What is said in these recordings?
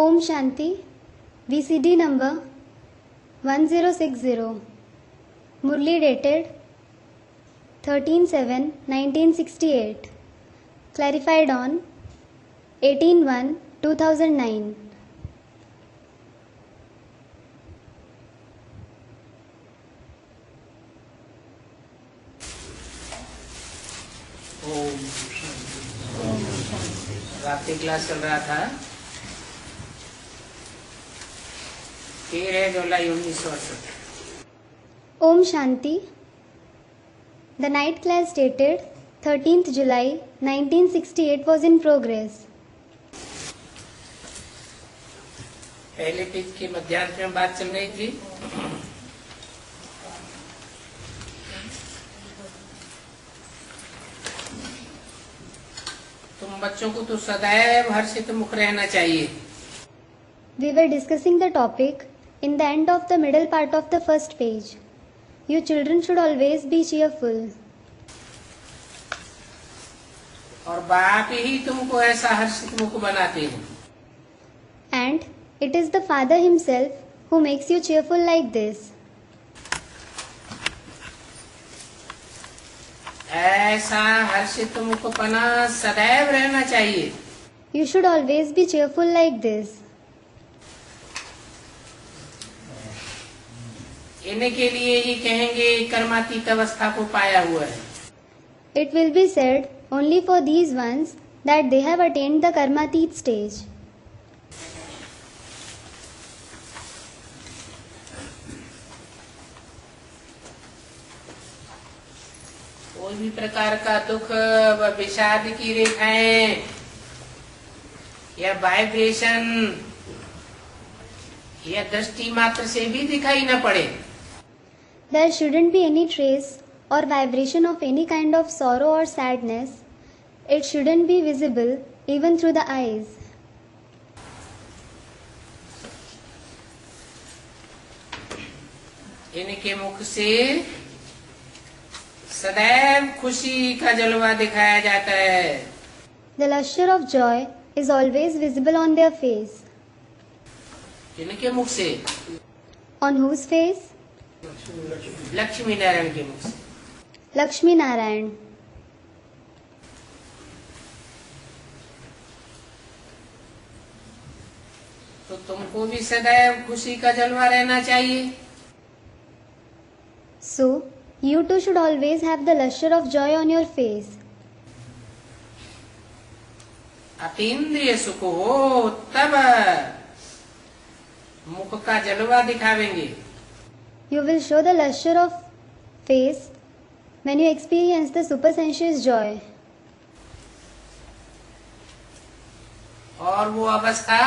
Om Shanti, VCD number 1060, Murli dated 13/7/1968, clarified on 18/1/2009. रात्रि class चल रहा था 13 जुलाई 1968। Om Shanti, the night class dated 13th July 1968 was in progress. पहले page के मध्यांश में बात चल रही थी। तुम बच्चों को तो सदैव हर्षित मुख रहना चाहिए। We were discussing the topic in the end of the middle part of the first page. You children should always be cheerful. और बाप ही तुमको ऐसा हर्षित मुख बनाते हैं। And it is the Father himself who makes you cheerful like this. ऐसा हर्षित मुखपना सदैव रहना चाहिए। You should always be cheerful like this. इन्हीं के लिए ही कहेंगे कर्मातीत अवस्था को पाया हुआ है। It will be said only for these ones that they have attained the Karmatit stage. कोई भी प्रकार का दुख व विषाद की रेखाएं या वाइब्रेशन या दृष्टि मात्र से भी दिखाई न पड़े। There shouldn't be any trace or vibration of any kind of sorrow or sadness. It shouldn't be visible even through the eyes. इनके मुख से सदैव खुशी का जलवा दिखाया जाता है। The lustre of joy is always visible on their face. इनके मुख से, On whose face? Lakshmi Narayan के मुख से। Lakshmi Narayan. तो तुमको भी सदैव खुशी का जलवा रहना चाहिए। So, you too should always have the lustre of joy on your face. अतीन्द्रिय सुख हो तब मुख का जलवा दिखावेंगे। You will show the lustre of face when you experience the supersensuous joy. और वो अवस्था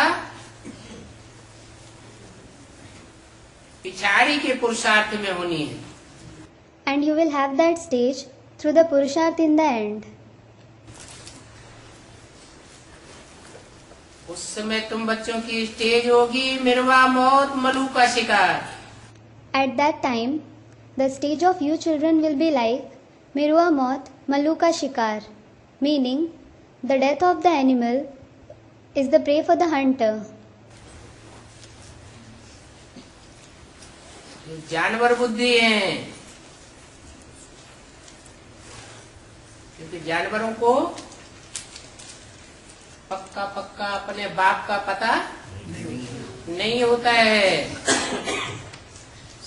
पिछाड़ी के पुरुषार्थ में होनी है। And you will have that stage through the Purusharth in the end. उस समय तुम बच्चों की स्टेज होगी मिर्वा मौत मलू का शिकार। At that time, the stage of you children will be like Mirua Maut Maluka Shikar, meaning the death of the animal is the prey for the hunter. जो जानवर बुद्धि है, क्योंकि जानवरों को पक्का पक्का अपने बाप का पता नहीं होता है,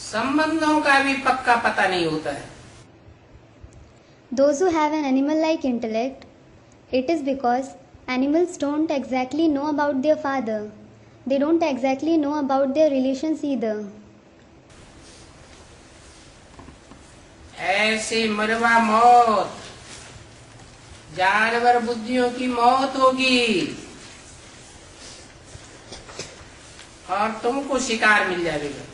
संबंधों का भी पक्का पता नहीं होता है। Those who have an animal-like intellect, it is because animals don't exactly know about their father. They don't exactly know about their relations either. ऐसे मरवा मौत जानवर बुद्धियों की मौत होगी और तुमको शिकार मिल जाएगा।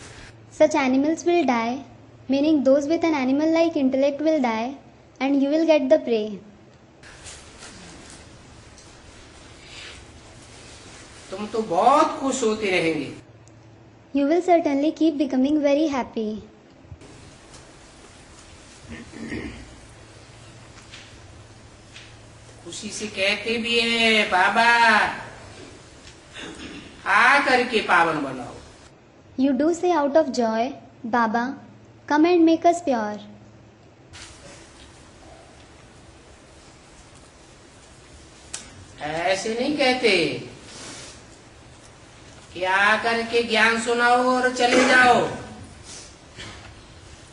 Such animals will die, meaning those with an animal-like intellect will die, and you will get the prey. तुम तो बहुत खुश होते रहेंगे। You will certainly keep becoming very happy. खुशी से कहते भी है बाबा आ करके पावन बनाओ। You do say out of joy, Baba, come and make us pure. ऐसे नहीं कहते कि आकर के ज्ञान सुनाओ और चले जाओ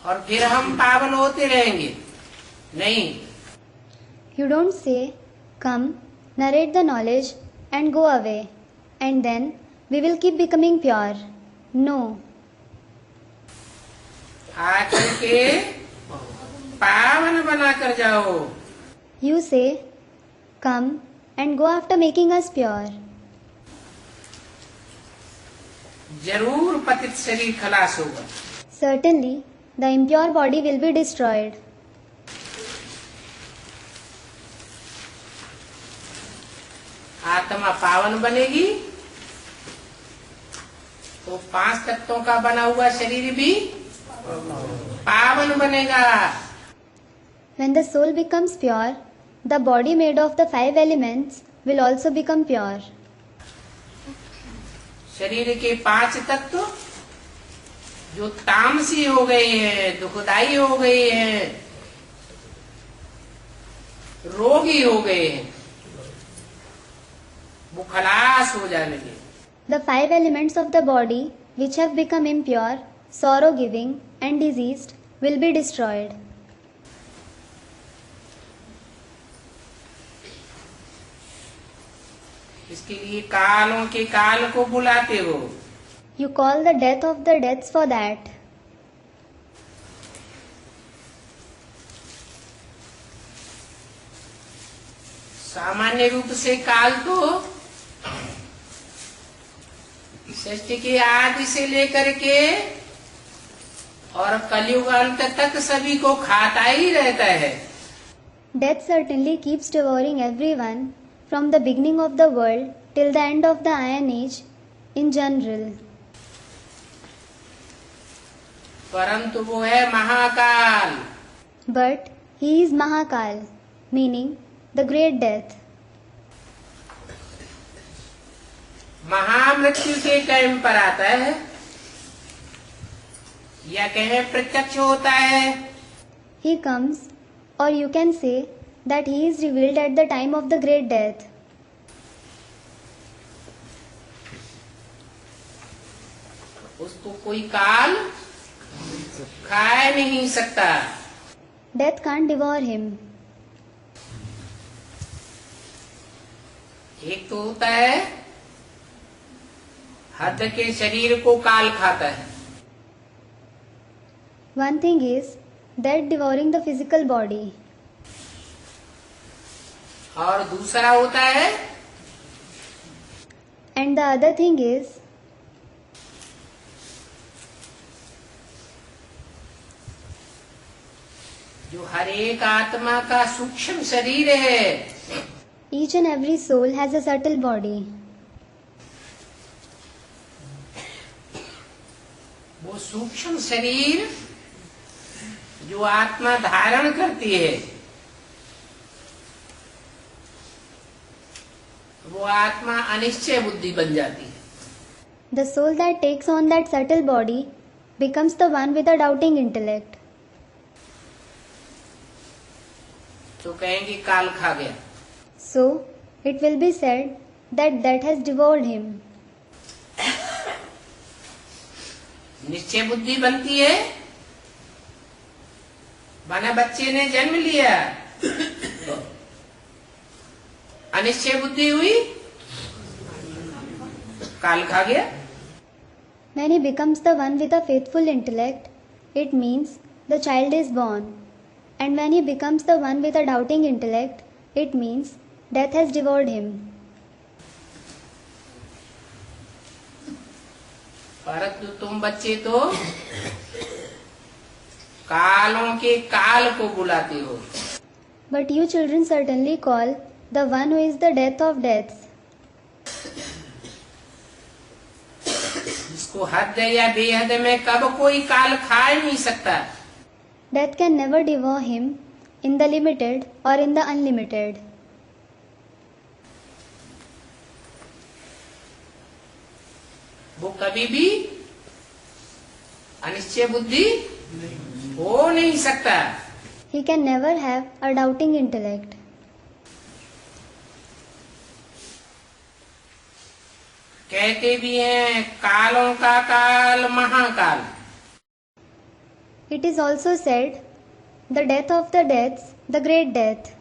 और फिर हम पावन होते रहेंगे। नहीं, You don't say, come, narrate the knowledge and go away, and then we will keep becoming pure. No. आकर के पावन बना कर जाओ। You say, come and go after making us pure. जरूर पतित शरीर खलास होगा। Certainly, the impure body will be destroyed. आत्मा पावन बनेगी तो 5 तत्वों का बना हुआ शरीर भी पावन बनेगा। When the soul becomes pure, the body made of the 5 elements will also become pure. शरीर के 5 तत्व जो तामसी हो गए हैं, दुखदाई हो गए हैं, रोगी हो गए हैं, वो खलास हो जाएंगे। The 5 elements of the body which have become impure, sorrow-giving and diseased will be destroyed. इसके लिए कालों के काल को बुलाते हो। You call the death of the deaths for that. सामान्य रूप से काल तो सृष्टि के आदि से लेकर के और कलयुग अंत तक सभी को खाता ही रहता है। Death certainly keeps devouring everyone from the beginning of the world till the end of the Iron Age in general. परंतु वो है Mahakal. But he is Mahakal, meaning the great death. महामृत्यु के टाइम पर आता है या कहें प्रत्यक्ष होता है। He comes, or you can say that he is revealed at the time of the great death. उसको कोई काल खा नहीं सकता। Death can't devour him. एक तो होता है हद के शरीर को काल खाता है। One thing is death devouring the physical body. और दूसरा होता है And the other thing is जो हर एक आत्मा का सूक्ष्म शरीर है। each and every soul has a subtle body. वो सूक्ष्म शरीर जो आत्मा धारण करती है वो आत्मा अनिश्चय बुद्धि बन जाती है। The soul that takes on that subtle body becomes the one with a doubting intellect. तो कहेंगे काल खा गया। So, it will be said that death has devoured him. निश्चय बुद्धि बनती है, माना बच्चे ने जन्म लिया, अनिश्चय बुद्धि हुई, काल खा गया। When he becomes the one with a faithful intellect, it means the child is born. And when he becomes the one with a doubting intellect, it means death has devoured him. परंतु तुम बच्चे तो कालों के काल को बुलाते हो। But you children certainly call the one who is the death of deaths. जिसको हद या बेहद में कब कोई काल खा ही नहीं सकता। Death can never devour him in the limited or in the unlimited. वो कभी भी अनिश्चय बुद्धि हो नहीं सकता। He can never have a doubting intellect. कहते भी हैं कालों का काल Mahakal. It is also said, the death of the deaths, the great death.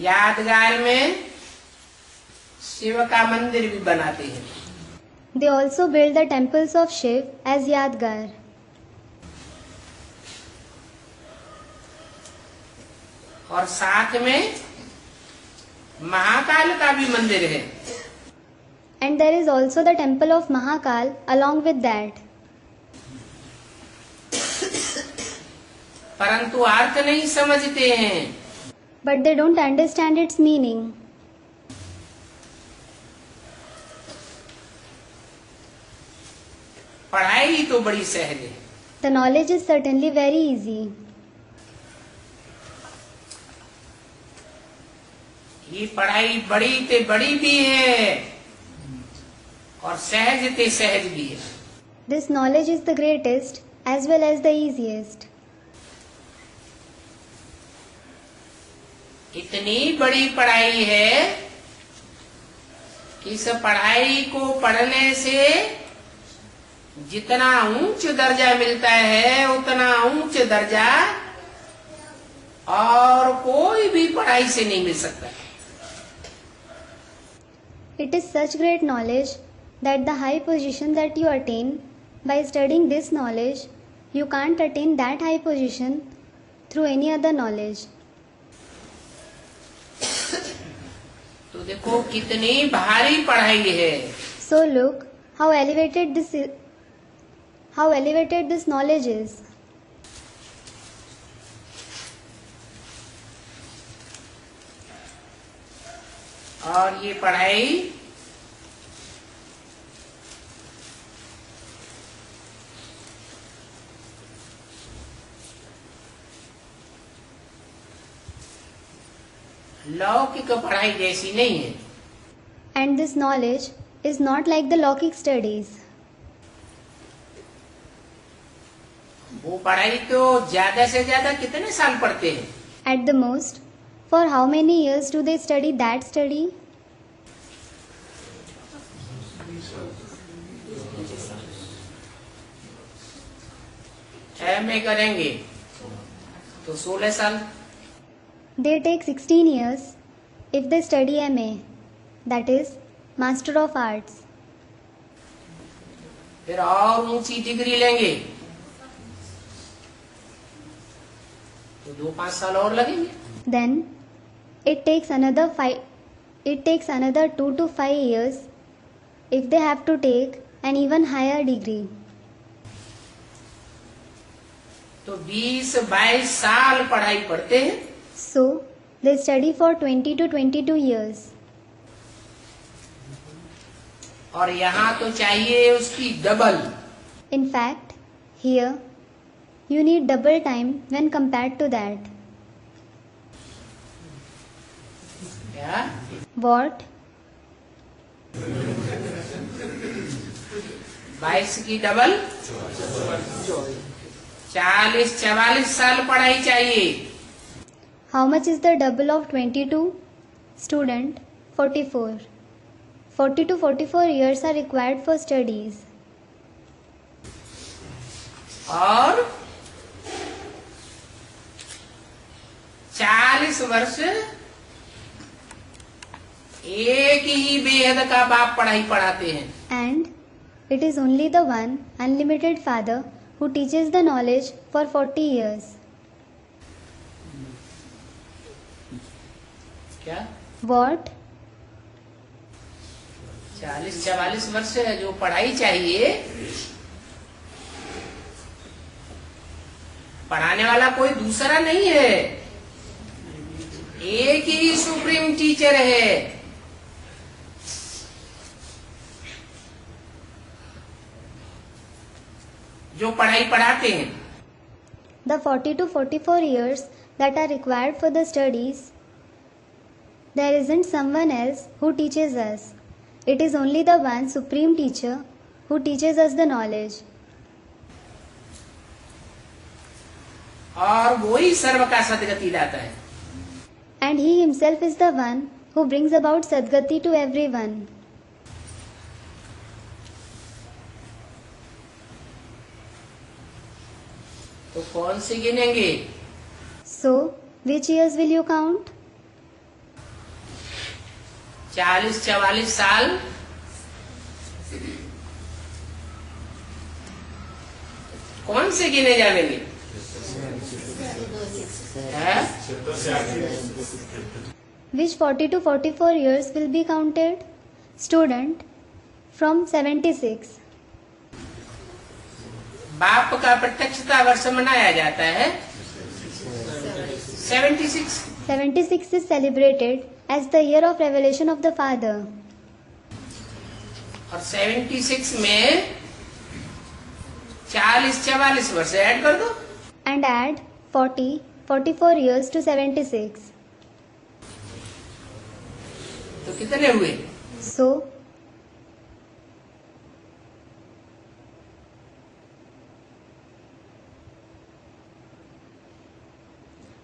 यादगार में शिव का मंदिर भी बनाते हैं। They also build the temples of Shiv as Yadgar. और साथ में महाकाल का भी मंदिर है। And there is also the temple of Mahakal along with that. परंतु अर्थ नहीं समझते हैं। But they don't understand its meaning. पढ़ाई तो बड़ी सहज है। The knowledge is certainly very easy. ये पढ़ाई बड़ी ते बड़ी भी है और सहज ते सहज भी है। This knowledge is the greatest as well as the easiest. इतनी बड़ी पढ़ाई है कि इस पढ़ाई को पढ़ने से जितना ऊंच दर्जा मिलता है उतना ऊंच दर्जा और कोई भी पढ़ाई से नहीं मिल सकता। It is such great knowledge that the high position that you attain by studying this knowledge, you can't attain that high position through any other knowledge. तो देखो कितनी भारी पढ़ाई है। So look how elevated this knowledge is. और ये पढ़ाई लौकिक पढ़ाई जैसी नहीं है। And this knowledge is not like the Lokik studies. वो पढ़ाई तो ज्यादा से ज्यादा कितने साल पढ़ते हैं? At the most, for how many years do they study that study? MA करेंगे तो 16 साल। They take 16 years if they study MA, that is, Master of Arts. फिर और ऊंची डिग्री लेंगे तो 2-5 साल और लगेंगे। Then it takes another 2 to 5 years if they have to take an even higher degree. तो 20-22 साल पढ़ाई पढ़ते हैं। So they study for 20 to 22 years. और यहाँ तो चाहिए उसकी double. In fact, here you need double time when compared to that. क्या? What? 22 की डबल 40-44 साल पढ़ाई चाहिए। How much is the double of 22? Student, 44. 40 to 44 years are required for studies. और 40 वर्ष एक ही बेहद का बाप पढ़ाई पढ़ाते हैं। And it is only the one unlimited Father who teaches the knowledge for 40 years. क्या? What? 40-44 वर्ष जो पढ़ाई चाहिए, पढ़ाने वाला कोई दूसरा नहीं है, एक ही सुप्रीम टीचर है जो पढ़ाई पढ़ाते हैं, The 40 to 44 years that are required for the studies, there isn't someone else who teaches us. It is only the one supreme teacher who teaches us the knowledge. और वो ही सर्व का सदगति दाता है। And he himself is the one who brings about Sadgati to everyone. तो कौन से गिनेंगे? So, which years will you count? 40-44 साल कौन से गिने जाएंगे? हैं? Which 40 to 44 years will be counted? Student, from 76. बाप का प्रत्यक्षता वर्ष मनाया जाता है 76। 76 is celebrated as the year of revelation of the Father. और 76 में 40-44 वर्ष ऐड कर दो And add 44 years to 76. तो कितने हुए? So,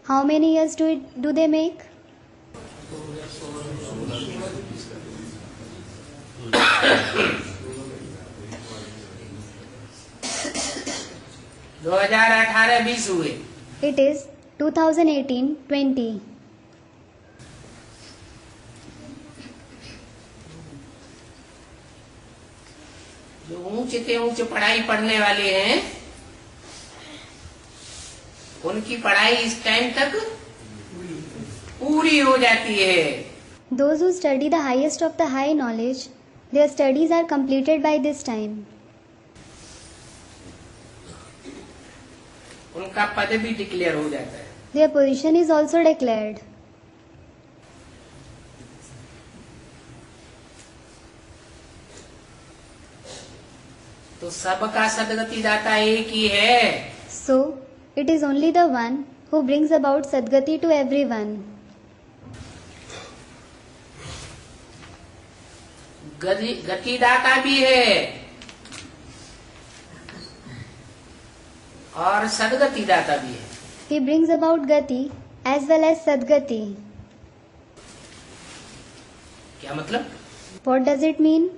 how many years do they make? दो 2018-20 हुए। It is 2018-20. जो ऊंचे से ऊंचे पढ़ाई पढ़ने वाले हैं उनकी पढ़ाई इस टाइम तक पूरी हो जाती है। Those who study the highest of the high knowledge, their studies are completed by this time. उनका पद भी डिक्लेयर हो जाता है। Their position is also declared. तो सबका सदगति दाता एक ही है। So, it is only the one who brings about Sadgati to everyone. गतिदाता भी है और सदगति दाता भी है। He brings about Gati as well as Sadgati. क्या मतलब? What does it mean?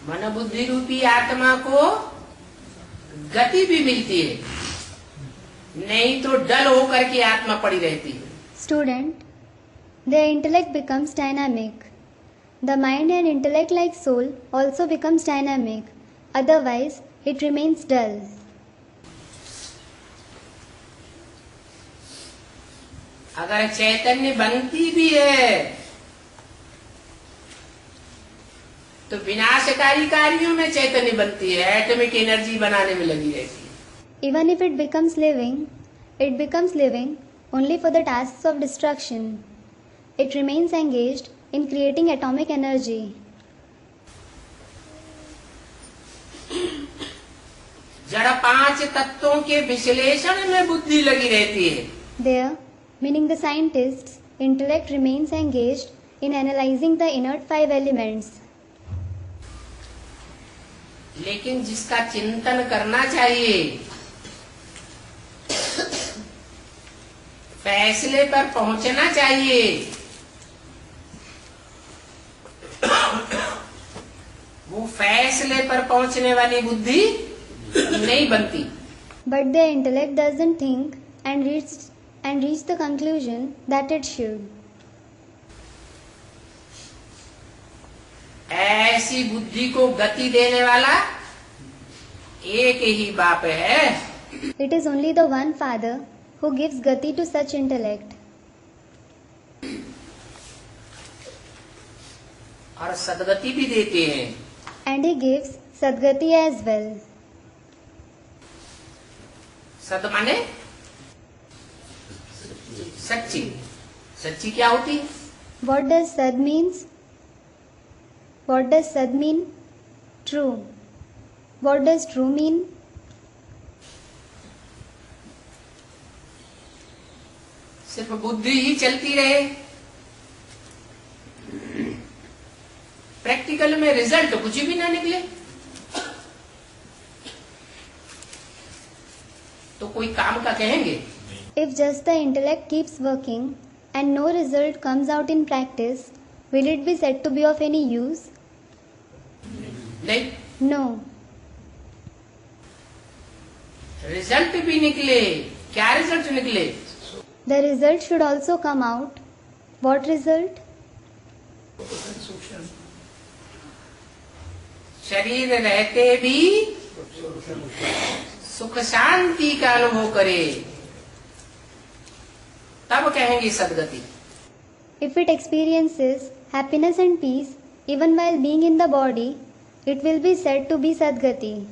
मन बुद्धि रूपी आत्मा को गति भी मिलती है, नहीं तो डल होकर के आत्मा पड़ी रहती है। Student, their intellect becomes dynamic. The mind and intellect like soul also becomes dynamic. Otherwise, it remains dull. अगर चैतन्य बनती भी है तो विनाशकारी कार्यों में चैतन्य बनती है, एटॉमिक एनर्जी बनाने में लगी रहती है। Even if it becomes living only for the tasks of destruction. It remains engaged in creating atomic energy. जड़ 5 तत्वों के विश्लेषण में बुद्धि लगी रहती है। There, meaning the scientist's intellect remains engaged in analyzing the inert 5 elements. लेकिन जिसका चिंतन करना चाहिए, फैसले पर पहुंचना चाहिए, वो फैसले पर पहुंचने वाली बुद्धि नहीं बनती। But their intellect doesn't think and reach the conclusion that it should. ऐसी बुद्धि को गति देने वाला एक ही बाप है। It is only the one Father who gives Gati to such intellect. और सदगति भी देते हैं। And he gives Sadgati as well. सद माने सच्ची। सच्ची क्या होती है? What does Sad means? What does Sad mean? True. What does true mean? सिर्फ बुद्धि ही चलती रहे, प्रैक्टिकल में रिजल्ट कुछ भी ना निकले, तो कोई काम का कहेंगे? If just the intellect keeps working and no result comes out in practice, will it be said to be of any use? नहीं। No. रिजल्ट भी निकले, क्या रिजल्ट निकले? The result should also come out. What result? शरीर रहते भी सुख शांति का अनुभव करे, तब कहेंगे सद्गति। If it experiences happiness and peace even while being in the body, it will be said to be Sadgati.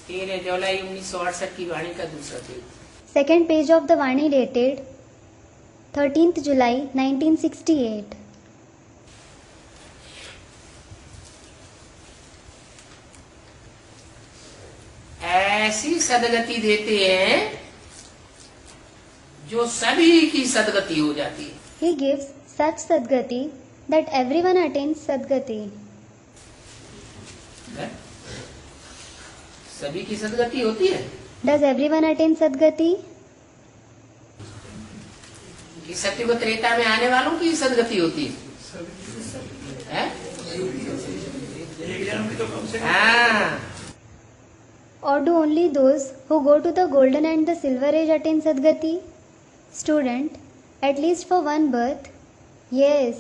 13 जुलाई 1968 की वाणी का दूसरा page. Second page of the Vani dated 13th July 1968. ऐसी सदगति देते हैं जो सभी की सदगति हो जाती है। He gives such Sadgati that everyone attains Sadgati. है? सभी की सदगति होती है Does everyone attain Sadgati? कि सत्युग त्रेता में आने वालों की सदगति होती है? हाँ। Or do only those who go to the golden and the silver age attain Sadgati? Student, at least for one birth? Yes.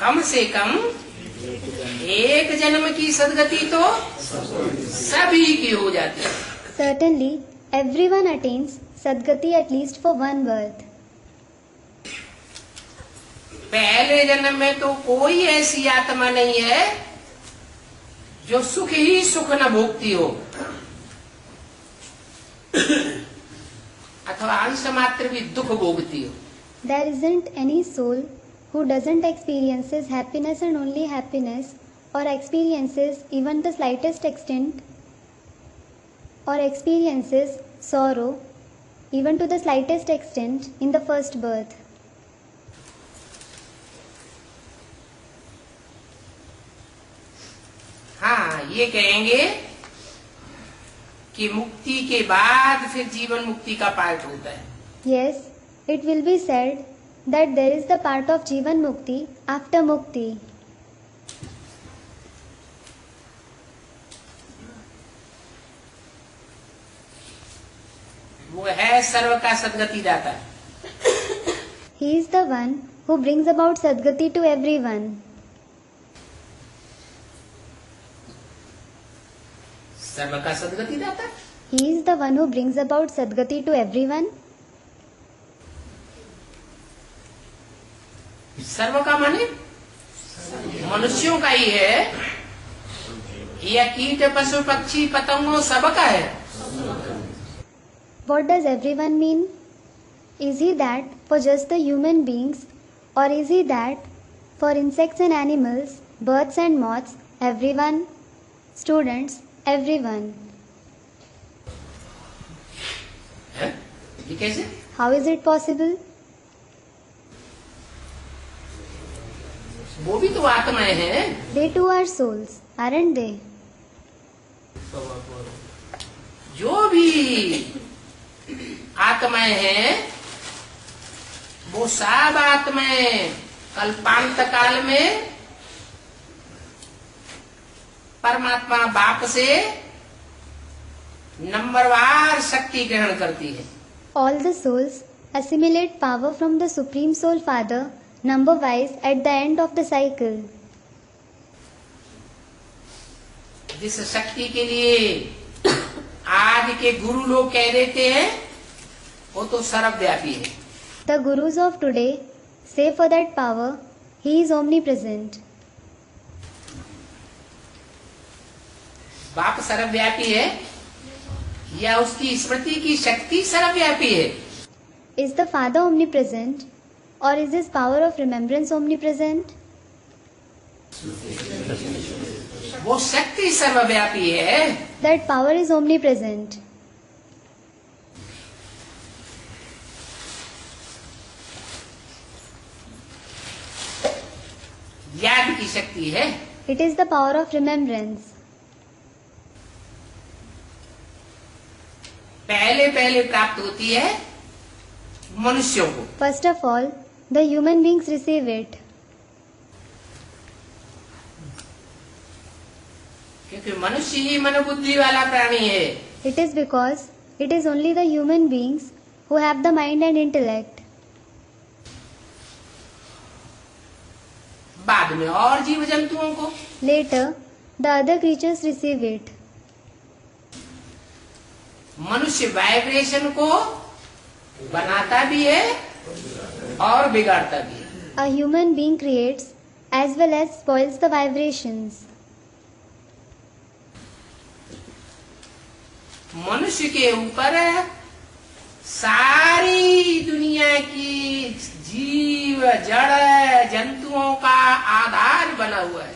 कम से कम एक जन्म की सदगति तो सभी की हो जाती है। Certainly, everyone attains Sadgati at least for one birth. पहले जन्म में तो कोई ऐसी आत्मा नहीं है जो सुख ही सुख न भोगती हो, अथवा अंश मात्र भी दुख भोगती हो। There isn't any soul who doesn't experiences happiness and only happiness, or experiences even the slightest extent, or experiences sorrow even to the slightest extent in the first birth. हाँ, ये कहेंगे कि मुक्ति के बाद फिर जीवन मुक्ति का पार्ट होता है। Yes, it will be said that there is the part of Jivan Mukti after Mukti. वो है सर्व का सदगति दाता। He is the one who brings about Sadgati to everyone. सर्व का सदगति दाता। He is the one who brings about Sadgati to everyone. सर्व का माने मनुष्यों का ही है या कीट पशु पक्षी पतंगों सबका है? What does everyone mean? Is he that for just the human beings, or is he that for insects and animals, birds and moths, everyone? Students, everyone. है? ये कैसे? How is it possible? वो भी तो आत्माएं हैं। They too are souls, aren't they? जो भी आत्माएं हैं वो सब आत्माएं कल्पांत काल में परमात्मा बाप से नंबरवार शक्ति ग्रहण करती है। All the souls assimilate power from the Supreme Soul Father number-wise at the end of the cycle. जिस शक्ति के लिए आज के गुरु लोग कह देते हैं वो तो सर्वव्यापी है। The Gurus of today say for that power, He is omnipresent. बाप सर्वव्यापी है या उसकी स्मृति की शक्ति सर्वव्यापी है? Is the Father omnipresent, or is His power of remembrance omnipresent? वो शक्ति सर्वव्यापी है। That power is omnipresent. याद की शक्ति है। It is the power of remembrance. पहले पहले प्राप्त होती है मनुष्यों को। First of all, the human beings receive it. क्योंकि मनुष्य ही मनोबुद्धि वाला प्राणी है। It is because it is only the human beings who have the mind and intellect. बाद में और जीव जंतुओं को। Later, the other creatures receive it. मनुष्य वाइब्रेशन को बनाता भी है और बिगाड़ता भी है। A human being creates as well as spoils the vibrations. मनुष्य के ऊपर सारी दुनिया की जीव जड़ जंतुओं का आधार बना हुआ है।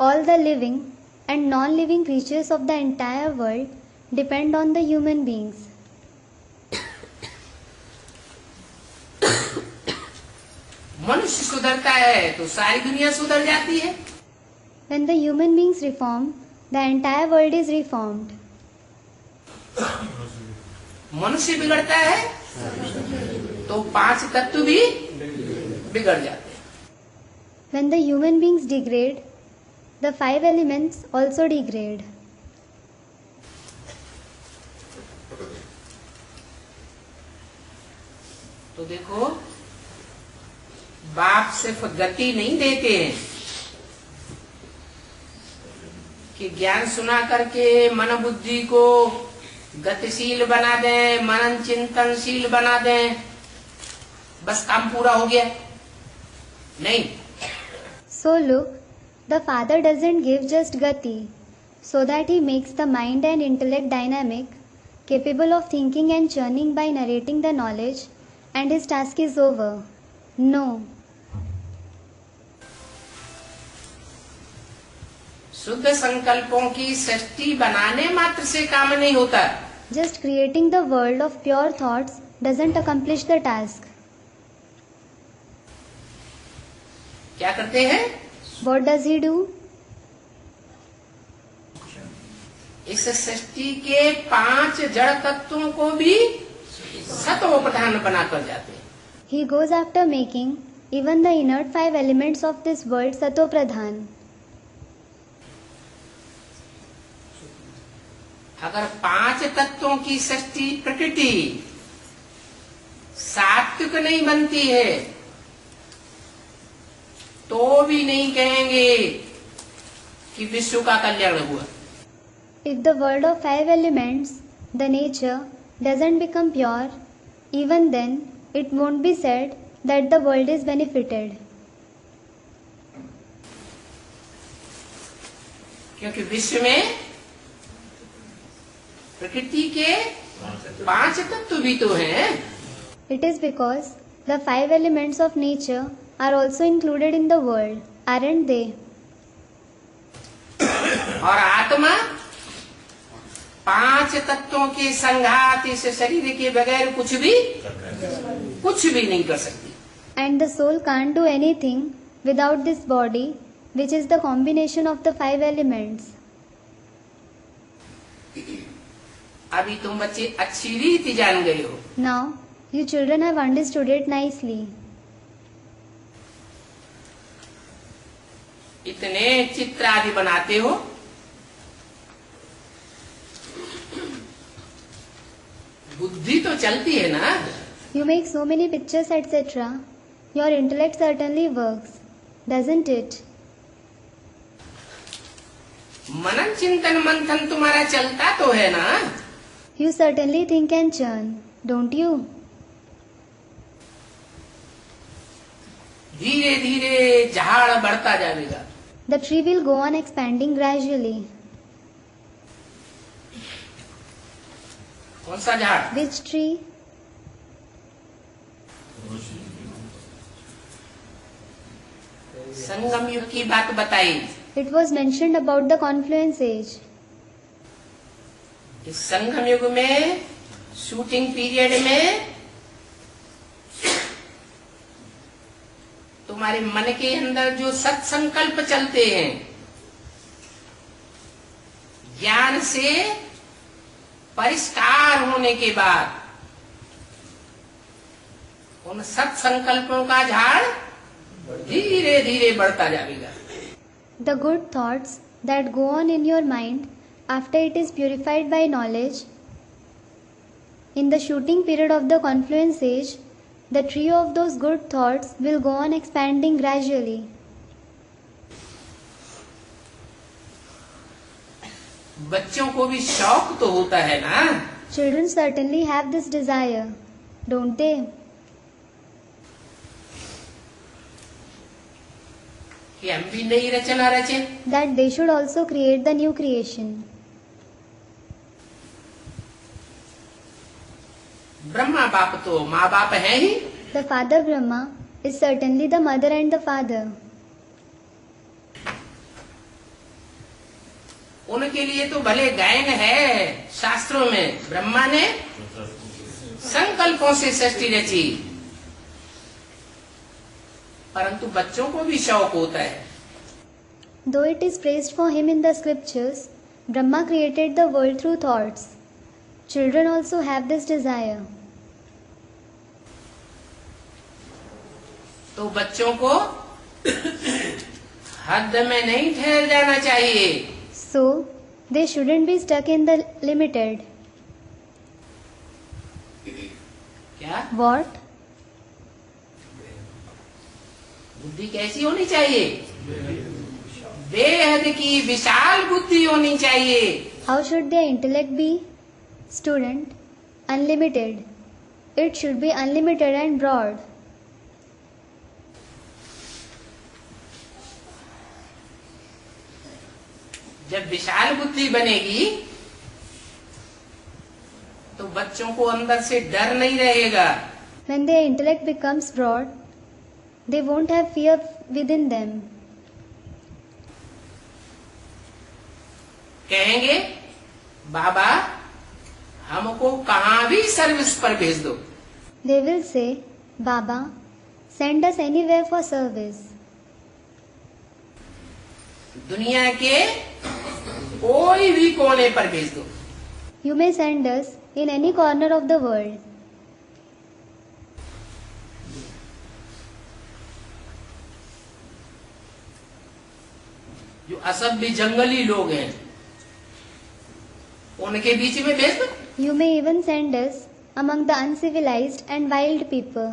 All the living and non-living creatures of the entire world depend on the human beings. मनुष्य सुधरता है तो सारी दुनिया सुधर जाती है। When the human beings reform, the entire world is reformed. मनुष्य बिगड़ता है तो 5 तत्व भी बिगड़ जाते हैं। When the human beings degrade, the 5 elements also degrade. तो देखो, बाप सिर्फ गति नहीं देते हैं कि ज्ञान सुना करके मन बुद्धि को गतिशील बना दें, मनन चिंतनशील बना दें, बस काम पूरा हो गया। नहीं। So look, the Father doesn't give just gati, so that He makes the mind and intellect dynamic, capable of thinking and churning by narrating the knowledge, and His task is over. No. शुद्ध संकल्पों की सृष्टि बनाने मात्र से काम नहीं होता। Just creating the world of pure thoughts doesn't accomplish the task. क्या करते हैं? What does He do? इस सृष्टि के 5 जड़ तत्वों को भी सत्व प्रधान बनाकर जाते हैं। He goes after making even the inert 5 elements of this world Sato Pradhan. अगर 5 तत्वों की सृष्टि प्रकृति सात्विक नहीं बनती है तो भी नहीं कहेंगे कि विश्व का कल्याण हुआ। If the world of 5 elements, the nature, doesn't become pure, even then it won't be said that the world is benefited. क्योंकि विश्व में प्रकृति के 5 तत्व भी तो हैं। It is because the 5 elements of nature are also included in the world, aren't they? और आत्मा 5 तत्वों के संघात इस शरीर के बगैर कुछ भी नहीं कर सकती। And the soul can't do anything without this body, which is the combination of the 5 elements. अभी तुम बच्चे अच्छी रीति जान गए हो। Now, you children have understood it nicely. इतने चित्र आदि बनाते हो, बुद्धि तो चलती है ना। You make so many pictures, etc. Your intellect certainly works, doesn't it? मनन चिंतन मंथन तुम्हारा चलता तो है ना। You certainly think and churn, don't you? धीरे धीरे झाड़ बढ़ता जाएगा। The tree will go on expanding gradually. कौन सा झाड़? Which tree? संगम युग की बात बताई। It was mentioned about the confluence age. इस संगम युग में शूटिंग पीरियड में तुम्हारे मन के अंदर जो सत्संकल्प चलते हैं, ज्ञान से परिष्कार होने के बाद उन सत्संकल्पों का झाड़ धीरे धीरे बढ़ता जाएगा। The good thoughts that go on in your mind after it is purified by knowledge, in the shooting period of the confluence age, the tree of those good thoughts will go on expanding gradually. बच्चों को भी शौक तो होता है ना। Children certainly have this desire, don't they? कि हम भी नई रचना रचें। That they should also create the new creation. Brahma बाप तो माँ बाप है ही। The Father Brahma is certainly the mother and the father. उनके लिए तो भले गायन है शास्त्रों में, ब्रह्मा ने संकल्पों से सृष्टि रची, परंतु बच्चों को भी शौक होता है। Though it is praised for him in the scriptures, Brahma created the world through thoughts. Children also have this desire. तो बच्चों को हद में नहीं ठहर जाना चाहिए। So, they shouldn't be stuck in the limited. क्या? What? बुद्धि कैसी होनी चाहिए? बेहद की विशाल बुद्धि होनी चाहिए। How should their intellect be? Student, unlimited. It should be unlimited and broad. जब विशाल बुद्धि बनेगी तो बच्चों को अंदर से डर नहीं रहेगा। When their intellect becomes broad, they won't have fear within them. कहेंगे बाबा हमको कहाँ भी सर्विस पर भेज दो। They will say, Baba, send us anywhere for service. दुनिया के कोई भी कोने पर भेज दो। You may send us in any corner of the world. जो असभ्य जंगली लोग हैं उनके बीच में भेज दो। You may even send us among the uncivilized and wild people.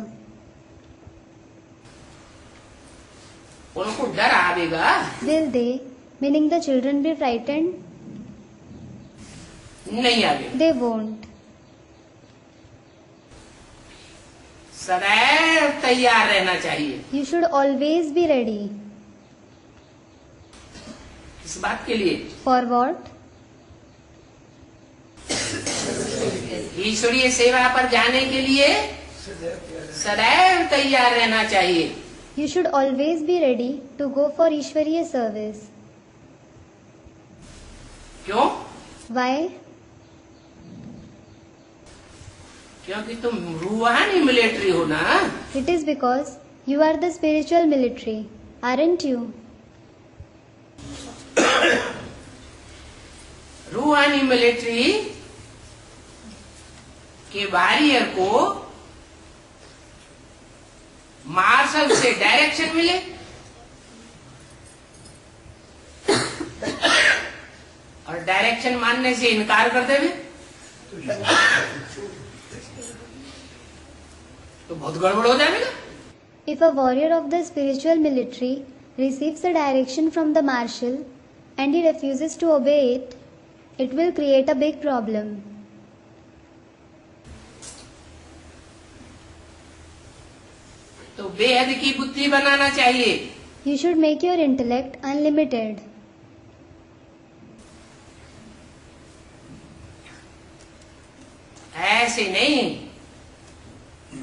उनको डर आवेगा? Will they, meaning the children, be frightened? नहीं आवेगा। They won't. सदैव तैयार रहना चाहिए। You should always be ready. इस बात के लिए For what? ईश्वरीय सेवा पर जाने के लिए सदैव तैयार रहना चाहिए। You should always be ready to go for Ishwariya service. क्यों? Why? क्योंकि तुम रूहानी मिलिट्री हो ना। It is because you are the spiritual military, aren't you? रूहानी मिलिट्री के वॉरियर को मार्शल से डायरेक्शन मिले और डायरेक्शन मानने से इनकार कर देवे तो बहुत गड़बड़ हो जाएगा। If a warrior of the spiritual military receives a direction from the marshal and he refuses to obey it, it will create a big problem. तो बेहद की बुद्धि बनाना चाहिए। You should make your intellect unlimited. ऐसे नहीं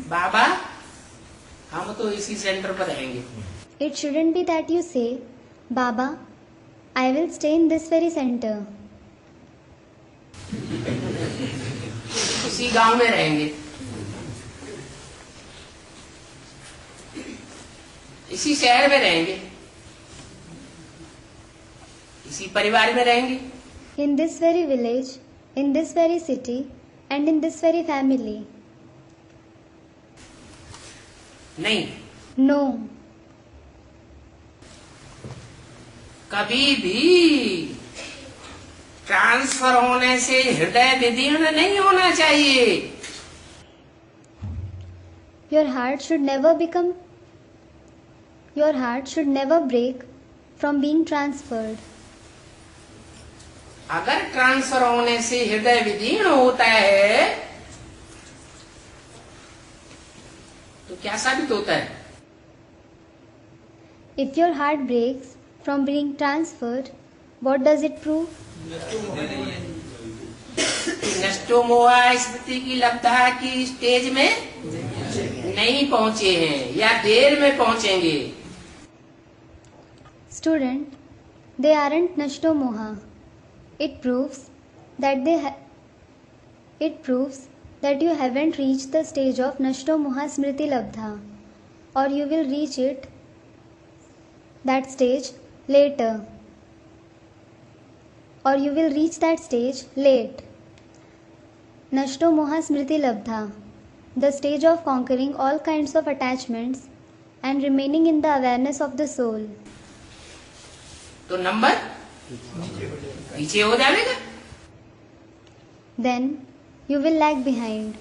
बाबा हम तो इसी सेंटर पर रहेंगे। It shouldn't be that you say, Baba, I will stay in this very center. इसी गांव में रहेंगे, इसी शहर में रहेंगे, इसी परिवार में रहेंगे। In this very village, in this very city, and in this very family. नहीं, No. कभी भी ट्रांसफर होने से हृदय विदीर्ण नहीं होना चाहिए। Your heart should never break from being transferred. अगर ट्रांसफर होने से हृदय विदीर्ण होता है तो क्या साबित होता है? If your heart breaks from being transferred, what does it prove? नष्टो मोहा स्मृति की लब्धा की स्टेज में नहीं पहुंचे हैं या देर में पहुंचेंगे। Student, they aren't nashto moha. It proves that you haven't reached the stage of nashto moha smriti labdha, or you will reach that stage later, or you will reach that stage late. Nashto moha smriti labdha, the stage of conquering all kinds of attachments and remaining in the awareness of the soul. तो number पीछे हो जाएगा। Then you will lag behind.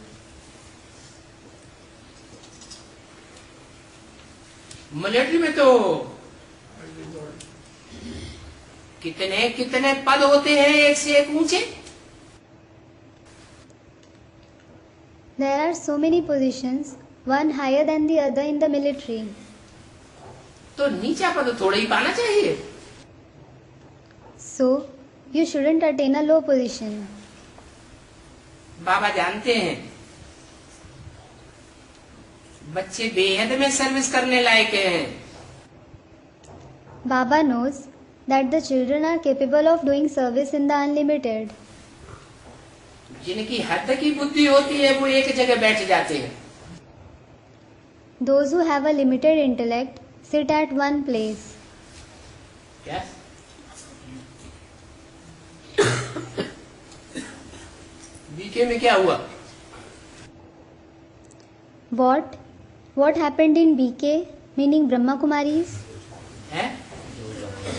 Military में तो कितने कितने पद होते हैं, एक से एक ऊंचे। There are so many positions, one higher than the other in the military. तो नीचा पद थोड़ा ही पाना चाहिए। So, you shouldn't attain a low position. बाबा जानते हैं बच्चे बेहद में सर्विस करने लायक हैं। Baba knows that the children are capable of doing service in the unlimited. जिनकी हद की बुद्धि होती है वो एक जगह बैठ जाते हैं। Those who have a limited intellect sit at one place. क्या? बीके में क्या हुआ? What happened in BK, meaning Brahma Kumaris? है?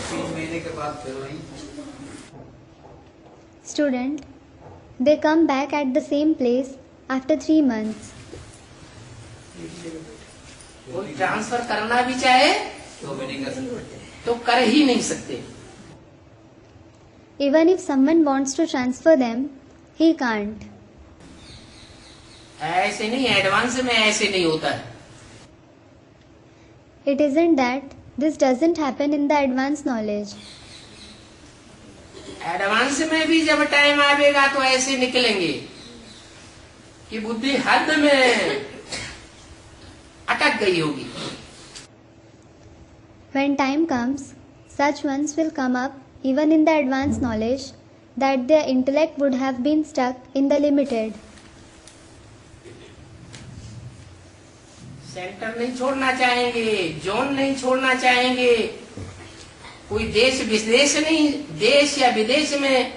3 महीने के बाद फिर वही। Student, they come back at the same place after 3 months. कोई ट्रांसफर करना भी चाहे तो भी नहीं कर सकते। तो कर ही नहीं सकते। Even if someone wants to transfer them, he can't. ऐसे नहीं, एडवांस में ऐसे नहीं होता है। It isn't that this doesn't happen in the advanced knowledge. Advance में भी जब टाइम आएगा तो ऐसे निकलेंगे कि बुद्धि हद में अटक गई होगी। When time comes, such ones will come up even in the advanced knowledge that their intellect would have been stuck in the limited. Centre नहीं छोड़ना चाहेंगे, जोन नहीं छोड़ना चाहेंगे, कोई देश विदेश नहीं, देश या विदेश में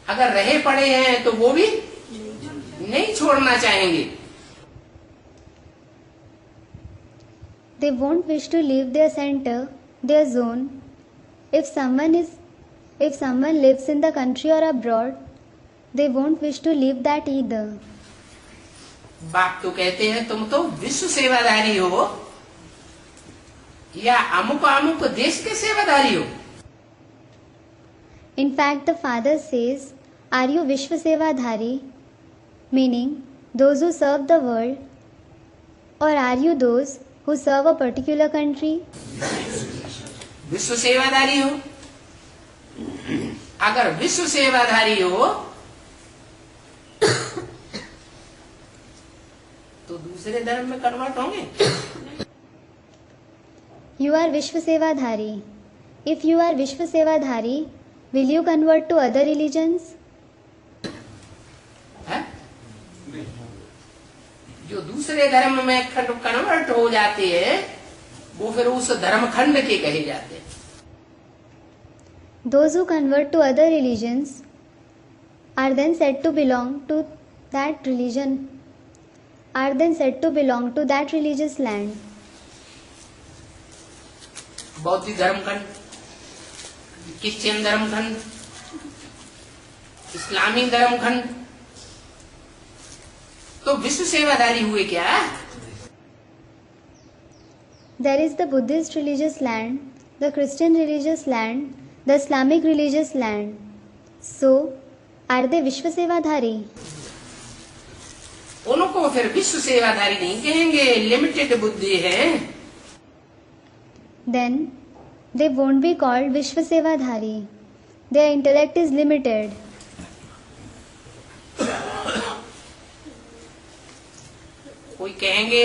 अगर रहे पड़े हैं तो वो भी नहीं छोड़ना चाहेंगे। They won't wish to leave their center, their zone. If someone lives in the country or abroad, they won't wish to leave that either. बाप तो कहते हैं तुम तो विश्व सेवाधारी हो या अमुक अमुक देश के सेवाधारी हो। In fact, the father says, "Are you Vishwa Sevadhari?" Meaning, those who serve the world, or are you those who serve a particular country? विश्व सेवाधारी हो। अगर विश्व सेवाधारी हो तो दूसरे धर्म में कन्वर्ट होंगे। You are Vishwa Sevadhari. If you are Vishwa Sevadhari, will you convert to other religions? है? जो दूसरे धर्म में कन्वर्ट हो जाते हैं वो फिर उस धर्म खंड के कहे जाते हैं. Those who convert to other religions are then said to belong to that religion, are then said to belong to that religious land. बौद्ध धर्मखंड, क्रिश्चियन धर्मखंड, इस्लामी धर्मखंड, तो विश्व सेवाधारी हुए क्या? There is the Buddhist religious land, the Christian religious land, the Islamic religious land. So, are they Vishwa Sevadhari? उनको फिर विश्व सेवाधारी नहीं कहेंगे, लिमिटेड बुद्धि है. Then, they won't be called Vishwa Sevadhari. Their intellect is limited. कोई कहेंगे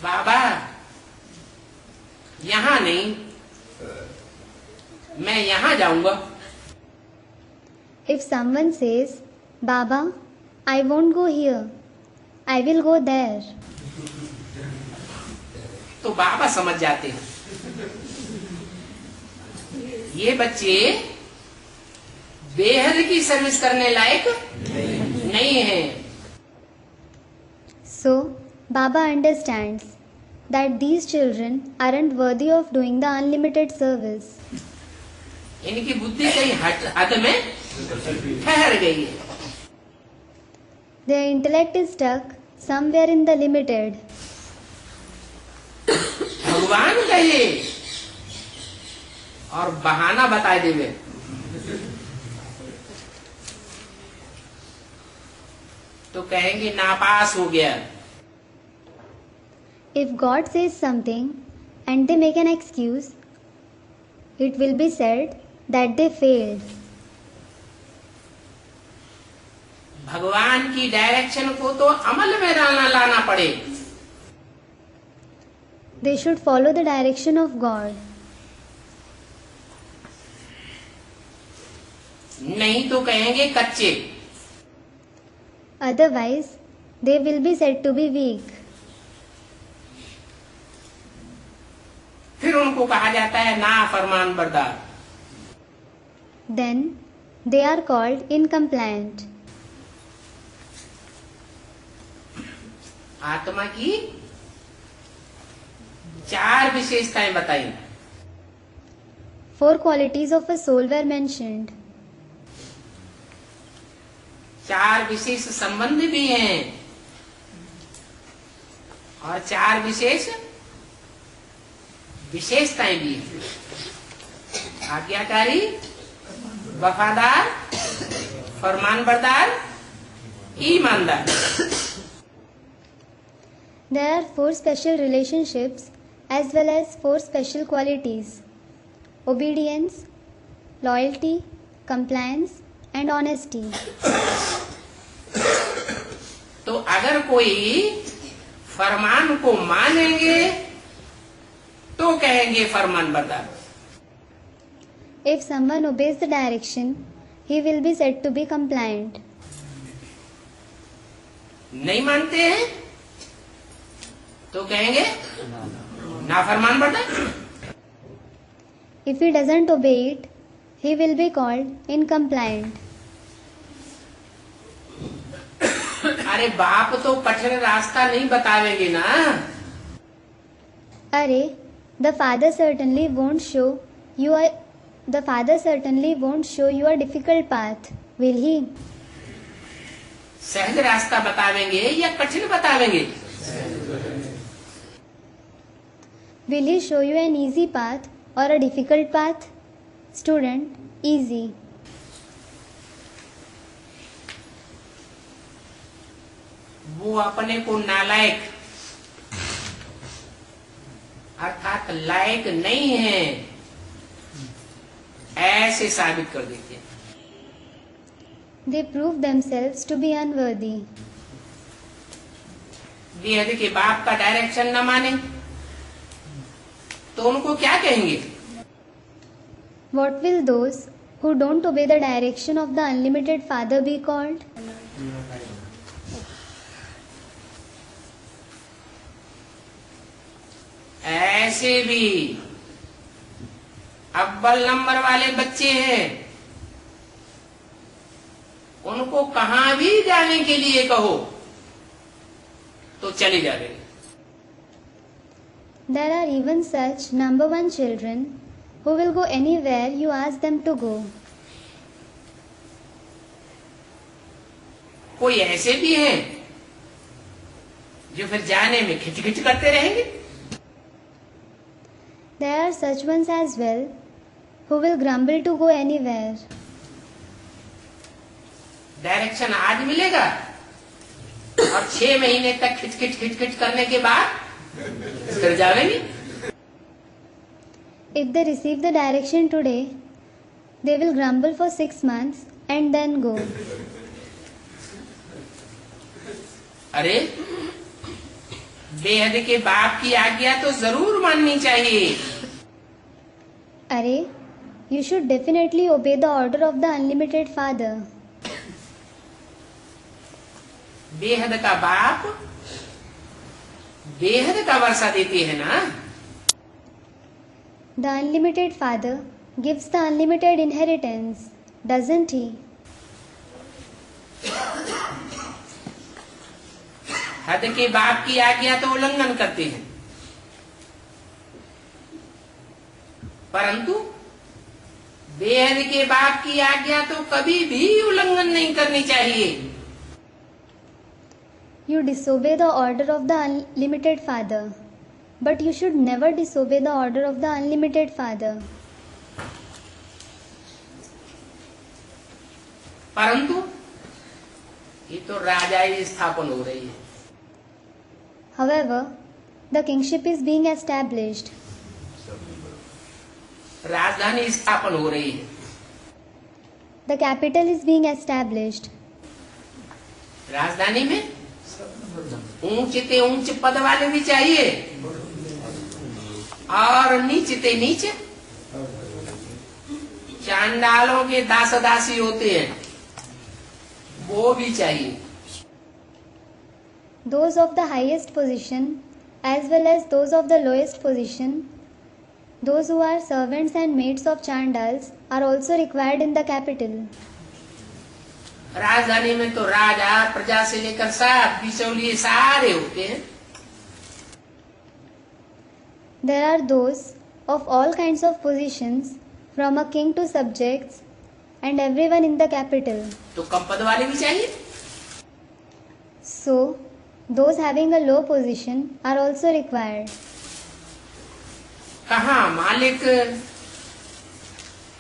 बाबा यहां नहीं, मैं यहां जाऊंगा. If someone says, Baba, I won't go here, I will go there. तो बाबा समझ जाते हैं ये बच्चे बेहद की सर्विस करने लायक नहीं है. So, Baba understands that these children aren't worthy of doing the unlimited service. इनकी बुद्धि कहीं हद में ठहर गई है. Their intellect is stuck somewhere in the limited. भगवान कहे और बहाना बता देवे तो कहेंगे नापास हो गया. If God says something and they make an excuse, it will be said that they failed. भगवान की डायरेक्शन को तो अमल में लाना पड़े. They should follow the direction of God. नहीं तो कहेंगे कच्चे. Otherwise, they will be said to be weak. फिर उनको कहा जाता है ना फरमान बरदार. Then, they are called incompliant. आत्मा की 4 विशेषताएं बताई. 4 qualities of a soul were mentioned. 4 विशेष संबंध भी हैं और 4 विशेष विशेषताएं भी हैं. आज्ञाकारी, वफादार, फरमानबरदार, ईमानदार. There are 4 special relationships as well as 4 special qualities: obedience, loyalty, compliance and honesty. तो अगर कोई फरमान को मानेंगे तो कहेंगे फरमानबरदार. If someone obeys the direction, he will be said to be compliant. नहीं मानते हैं तो कहेंगे नाफरमानबरदार. If he doesn't obey it, he will be called incompliant. अरे बाप तो कठिन रास्ता नहीं बतावेंगे ना. Arey, the father certainly won't show you a difficult path, will he? सहज रास्ता बतावेंगे या कठिन बतावेंगे? Will he show you an easy path or a difficult path? Student, easy. वो अपने को नालायक अर्थात लायक नहीं है ऐसे साबित कर देते हैं. They prove themselves to be unworthy. बेहद के बाप का डायरेक्शन न माने, तो उनको क्या कहेंगे? What will those who don't obey the direction of the unlimited Father be called? ऐसे भी अव्वल नंबर वाले बच्चे हैं, उनको कहां भी जाने के लिए कहो तो चले जाएंगे। There are even such number one children who will go anywhere you ask them to go. कोई ऐसे भी हैं जो फिर जाने में खिचखिच करते रहेंगे। There are such ones as well who will grumble to go anywhere. Direction आज मिलेगा और 6 महीने तक खिचखिच करने के बाद फिर जाएंगे। If they receive the direction today, they will grumble for 6 months and then go. अरे बेहद के बाप की आज्ञा तो जरूर माननी चाहिए। Arey, you should definitely obey the order of the unlimited Father. बेहद का बाप बेहद का वर्षा देते हैं ना। The unlimited Father gives the unlimited inheritance, doesn't he? हद के बाप की आज्ञा तो उल्लंघन करते हैं, परंतु बेहद के बाप की आज्ञा तो कभी भी उल्लंघन नहीं करनी चाहिए। You disobey the order of the unlimited Father, but you should never disobey the order of the unlimited Father. परंतु ये तो राजाई स्थापन हो रही है। However, the kingship is being established. राजधानी स्थापन हो रही है। The capital is being established. राजधानी में ऊंचते ऊंच पद वाले भी चाहिए और नीचते नीच चांडालों के दास दासी होते हैं, वो भी चाहिए। Those of the highest position as well as those of the lowest position, those who are servants and maids of Chandals, are also required in the capital. राजधानी में तो राजा प्रजा से लेकर सब बिचौलिए सारे होते हैं। There are those of all kinds of positions, from a king to subjects, and everyone in the capital. तो कम पद वाले भी चाहिए। So, those having a low position are also required. कहाँ मालिक,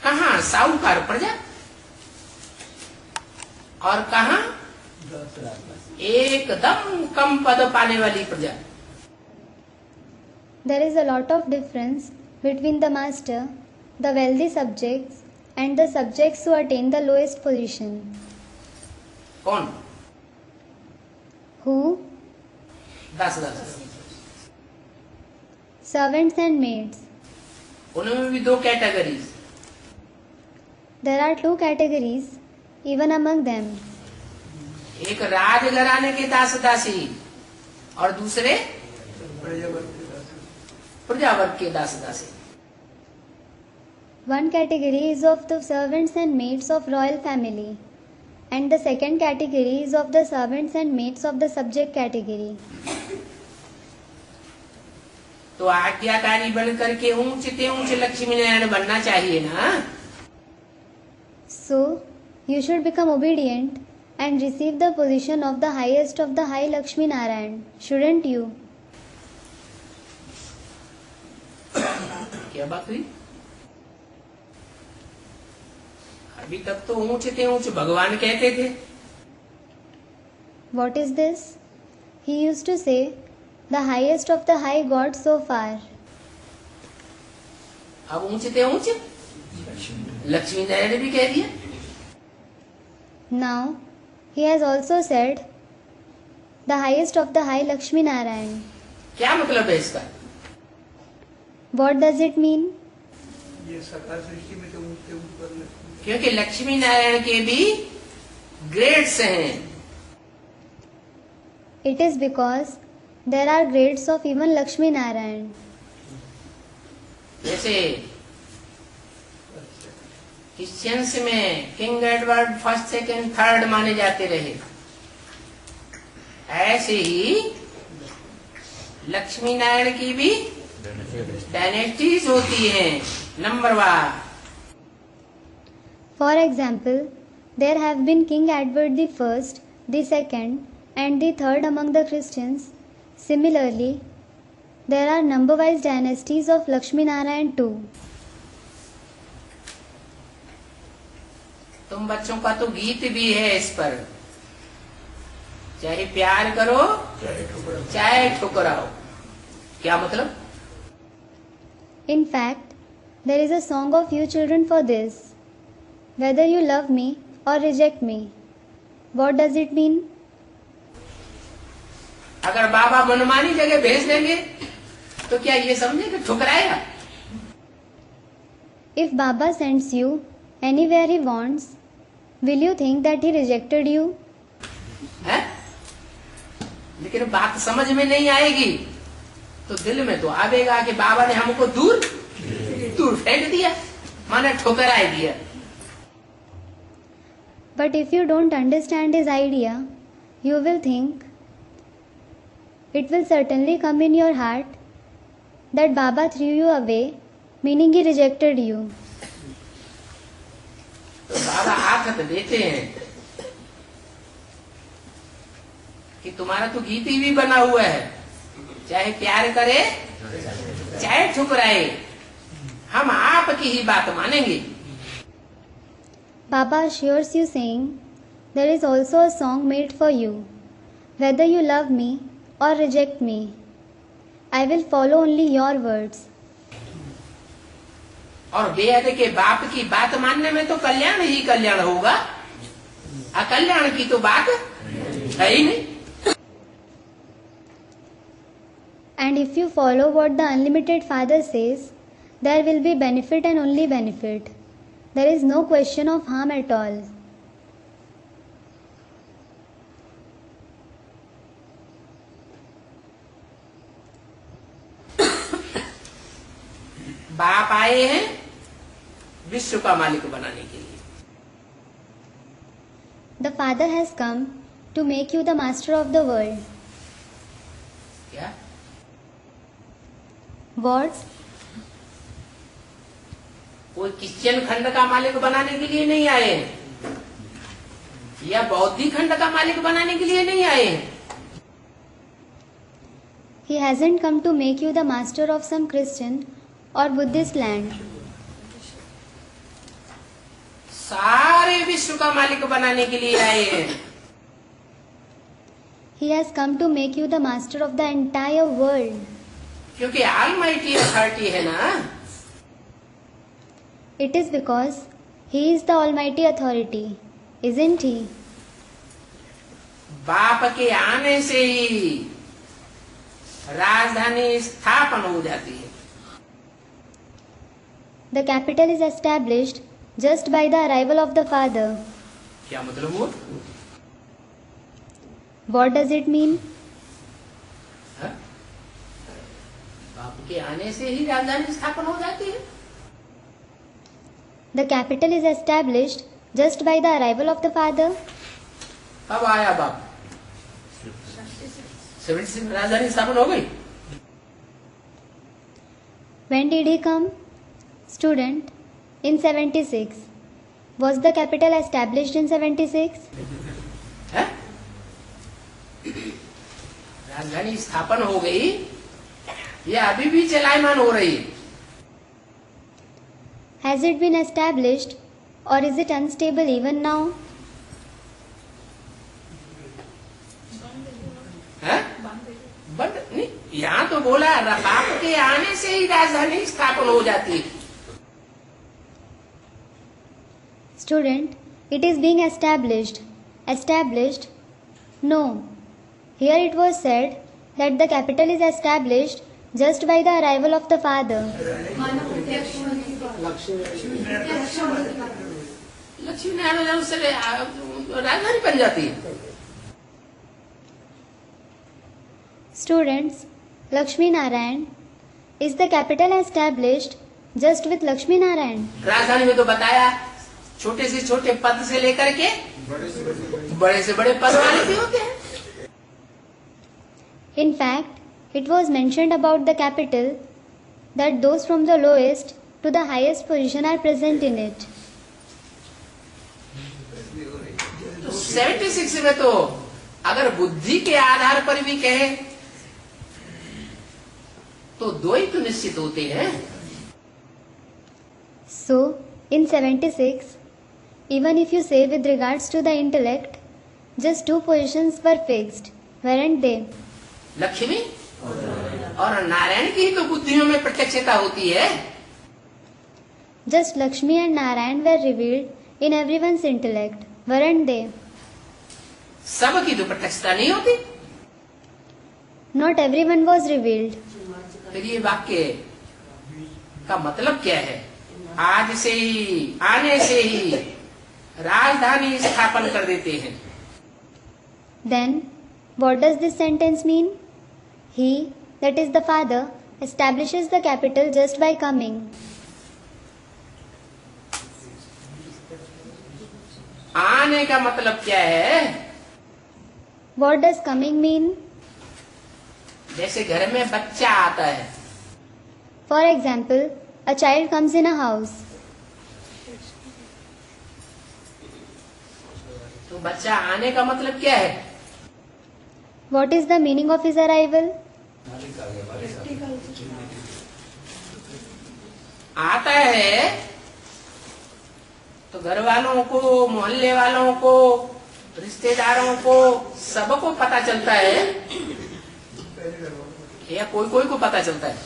कहाँ साहूकार प्रजा, और कहाँ एकदम कम पद पाने वाली प्रजा। There is a lot of difference between the master, the wealthy subjects, and the subjects who attain the lowest position. कौन? Who? Das. Servants and maids. उनमें भी 2 categories. There are 2 categories even among them. एक राजघराने के दास दासी और दूसरे प्रजावर्ग के दास दासी। One category is of the servants and maids of royal family, and the second category is of the servants and maids of the subject category. तो आज्ञाकारी बन करके ऊंचते ऊंच लक्ष्मी नारायण बनना चाहिए ना। So, you should become obedient and receive the position of the highest of the high Lakshmi Narayan, shouldn't you? क्या बात हुई? अभी तक तो ऊंचते ऊंच भगवान कहते थे। What is this? He used to say, the highest of the high God so far. अब ऊंचते ऊंच लक्ष्मी नारायण भी कह दिया। Now, he has also said, the highest of the high Lakshmi Narayan. क्या मतलब है इसका? What does it mean? ये सकल सृष्टि में तो उसके ऊपर लक्ष्मी क्योंकि लक्ष्मी नारायण के भी ग्रेड्स हैं। It is because there are grades of even Lakshmi Narayan. जैसे क्रिश्चियंस में king Edward first second third माने जाते रहे, ऐसे ही लक्ष्मी नारायण की भी डायनेस्टीज होती हैं, नंबरवार। For example, there have been King Edward the First, the Second, and the Third among the Christians. Similarly, there are number-wise dynasties of Lakshmi Narayan too. तुम बच्चों का तो गीत भी है इस पर, चाहे प्यार करो चाहे ठुकराओ। क्या मतलब? In fact, there is a song of you children for this. Whether you love me or reject me. What does it mean? अगर बाबा मनमानी जगह भेज देंगे तो क्या ये समझे कि ठुकराएगा? If Baba sends you anywhere he wants, will you think that he rejected you? है? लेकिन बात समझ में नहीं आएगी तो दिल में तो आवेगा कि बाबा ने हमको दूर दूर फेंक दिया, माने ठुकरा दिया। But if you don't understand his idea, you will think, it will certainly come in your heart that Baba threw you away, meaning he rejected you. तो बाबा आखत देते हैं कि तुम्हारा तो गीत ही भी बना हुआ है, चाहे प्यार करे चाहे ठुकराए, हम आपकी ही बात मानेंगे। Baba assures you saying, there is also a song made for you. Whether you love me or reject me, I will follow only your words. और बेहद के बाप की बात मानने में तो कल्याण ही कल्याण होगा, अकल्याण की तो बात है ही नहीं। And if you follow what the unlimited Father says, there will be benefit and only benefit. There is no question of harm at all. बाप आए हैं विश्व का मालिक बनाने के लिए। The Father has come to make you the master of the world. क्या? What? कोई क्रिश्चियन खंड का मालिक बनाने के लिए नहीं आए हैं, या बौद्धिक खंड का मालिक बनाने के लिए नहीं आए हैं। He hasn't come to make you the master of some Christian or Buddhist land. सारे विश्व का मालिक बनाने के लिए आए हैं। He has come to make you the master of the entire world. क्योंकि ऑलमाइटी अथॉरिटी है ना। It is because He is the Almighty Authority, isn't He? बाप के आने से ही राजधानी स्थापन हो जाती है। The capital is established just by the arrival of the Father. क्या मतलब हुआ? What does it mean? हाँ? बाप के आने से ही राजधानी स्थापन हो जाती है। The capital is established just by the arrival of the Father. कब आया बाप? 76 राजधानी स्थापन हो गई। When did He come? Student, in 76. Was the capital established in 76? है? राजधानी स्थापन हो गई या अभी भी चलायमान हो रही है? Has it been established or is it unstable even now? है? बंद नहीं, यहाँ तो बोला बाप के आने से ही राजधानी स्थापन हो जाती है। Student, it is being established. Established? No. Here it was said that the capital is established just by the arrival of the father. Lakshmi Narayan उससे राजधानी बन जाती है। Students, Lakshmi Narayan is the capital established just with Lakshmi Narayan. राजधानी में तो बताया छोटे से छोटे पद से लेकर के बड़े से बड़े पद वाले भी होते हैं। In fact, it was mentioned about the capital that those from the lowest to the highest position are present in it. तो 76 में तो अगर बुद्धि के आधार पर भी कहे तो दो ही तो निश्चित होते हैं। So, in 76, even if you say with regards to the intellect, just two positions were fixed, weren't they? Lakshmi और नारायण की ही तो बुद्धियों में प्रत्यक्षता होती है। Just Lakshmi and Narayan were revealed in everyone's intellect, weren't they? सबकी तो प्रत्यक्षता नहीं होती। Not everyone was revealed. फिर ये वाक्य का मतलब क्या है? आज से ही आने से ही राजधानी स्थापन कर देते हैं। Then, what does this sentence mean? He, that is the father, establishes the capital just by coming. आने का मतलब क्या है? What does coming mean? जैसे घर में बच्चा आता है For example, a child comes in a house. तो बच्चा आने का मतलब क्या है? What is the meaning of his arrival? आता है तो घर वालों को, मोहल्ले वालों को, रिश्तेदारों को, सबको पता चलता है या कोई कोई को पता चलता है?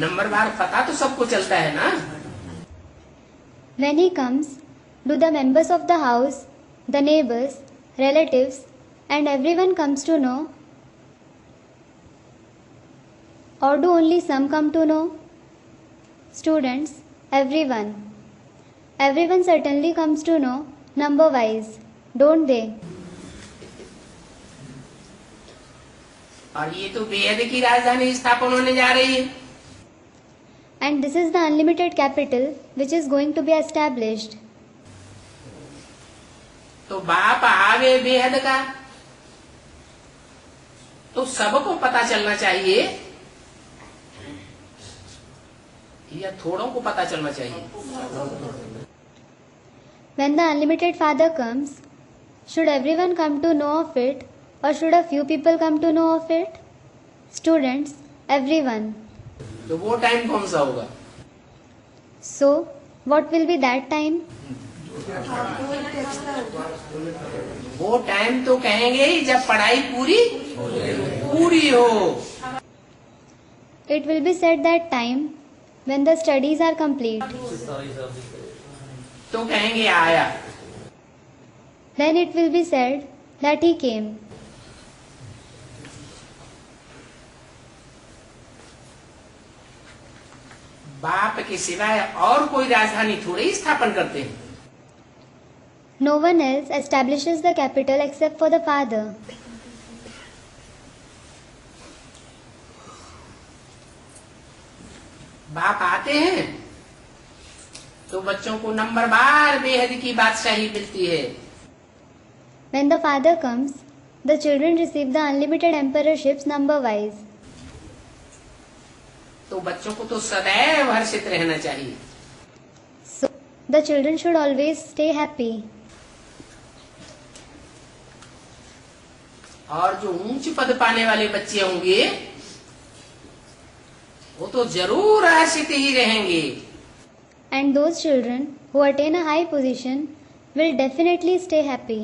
नंबरवार पता तो सबको चलता है ना। When he comes, do the members of the house, the neighbors, relatives, and everyone comes to know? Or do only some come to know? Students, everyone. Everyone certainly comes to know number wise, don't they? और ये तो बेहद की राजधानी स्थापन होने जा रही है। And this is the unlimited capital which is going to be established. तो बाप आवे बेहद का तो सबको पता चलना चाहिए या थोड़ों को पता चलना चाहिए? When the unlimited Father comes, should everyone come to know of it or should a few people come to know of it? Students, everyone. तो वो टाइम कौन सा होगा? So, what will be that time? वो time तो कहेंगे ही जब पढ़ाई पूरी हो। It will be said that time when the studies are complete. तो कहेंगे आया। Then it will be said that he came. बाप के सिवाय और कोई राजधानी थोड़ी ही स्थापन करते हैं। No one else establishes the capital except for the Father. बाप आते हैं तो बच्चों को नंबरवार बेहद की बादशाही मिलती है। When the Father comes, the children receive the unlimited emperorships number wise. तो बच्चों को तो सदैव हर्षित रहना चाहिए। So, the children should always stay happy. और जो ऊंच पद पाने वाले बच्चे होंगे वो तो जरूर हर्षित ही रहेंगे। And those children who attain a high position will definitely stay happy.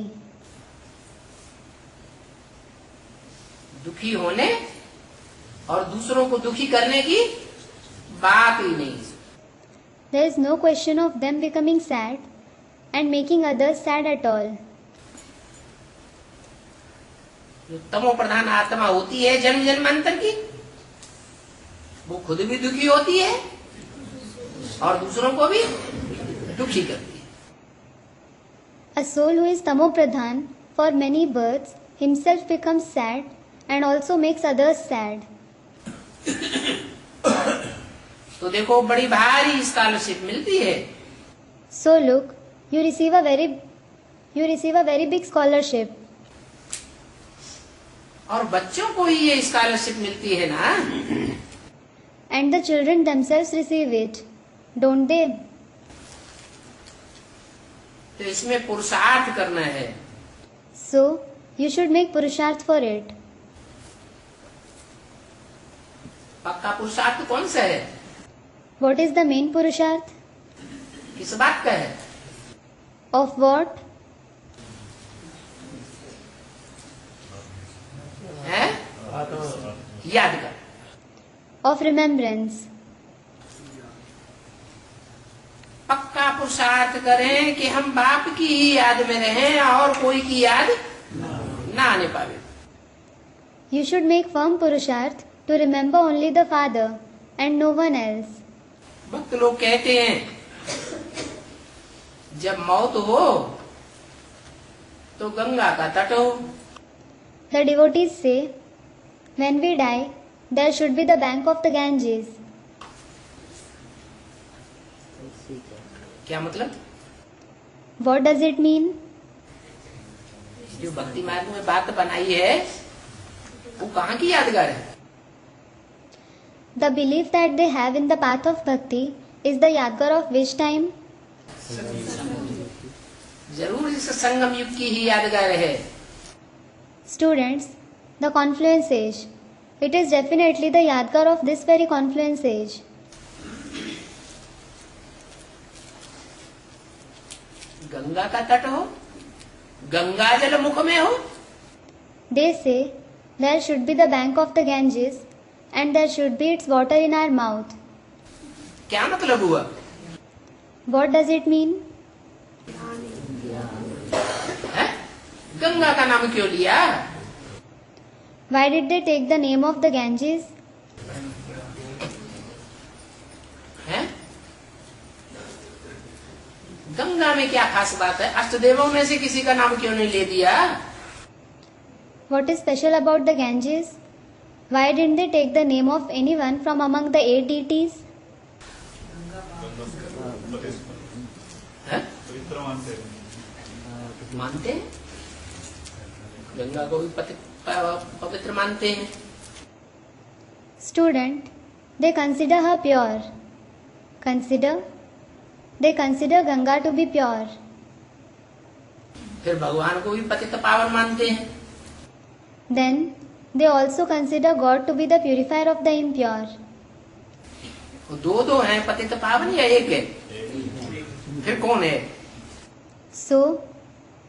दुखी होने और दूसरों को दुखी करने की बात ही नहीं। There is no question of them becoming sad and making others sad at all. जो तमो प्रधान आत्मा होती है जन्म जन्मांतर की वो खुद भी दुखी होती है और दूसरों को भी दुखी करती है। A soul who is tamo pradhan for many births himself becomes sad and also makes others sad. तो देखो बड़ी भारी स्कॉलरशिप मिलती है। So look, you receive a very big scholarship. और बच्चों को ही ये स्कॉलरशिप मिलती है ना। And the children themselves receive it, don't they? तो इसमें पुरुषार्थ करना है। So you should make purusharth for it. पक्का पुरुषार्थ कौन सा है? What is the main purusharth? किस बात का है? Of what? है? याद कर। Of remembrance. पक्का पुरुषार्थ करें कि हम बाप की ही याद में रहें और कोई की याद ना आने पावे। You should make firm purusharth to remember only the Father and no one else. भक्त लोग कहते हैं जब मौत हो तो गंगा का तट हो। The devotees say, when we die, there should be the bank of the Ganges. क्या मतलब? What does it mean? जो भक्ति मार्ग में बात बनाई है वो कहाँ की यादगार है? The belief that they have in the path of bhakti is the yadgar of which time? जरूर इस संगम युग की ही यादगार है। Students, the confluence age. It is definitely the yadgar of this very confluence age. Ganga का तट हो, गंगा जल मुख में हो। They say there should be the bank of the Ganges and there should be its water in our mouth. क्या मतलब हुआ? What does it mean? है? गंगा का नाम क्यों लिया? Why did they take the name of the Ganges? है? गंगा में क्या खास बात है? अष्टदेवों में से किसी का नाम क्यों नहीं ले दिया? What is special about the Ganges? Why didn't they take the name of anyone from among the 8 deities? है? मानते हैं? गंगा को भी पवित्र मानते हैं। Student, they consider her pure. They consider Ganga to be pure. फिर भगवान को भी पतित पावन मानते हैं। Then they also consider God to be the purifier of the impure. दो हैं पतित पावन या एक है? फिर कौन है? So,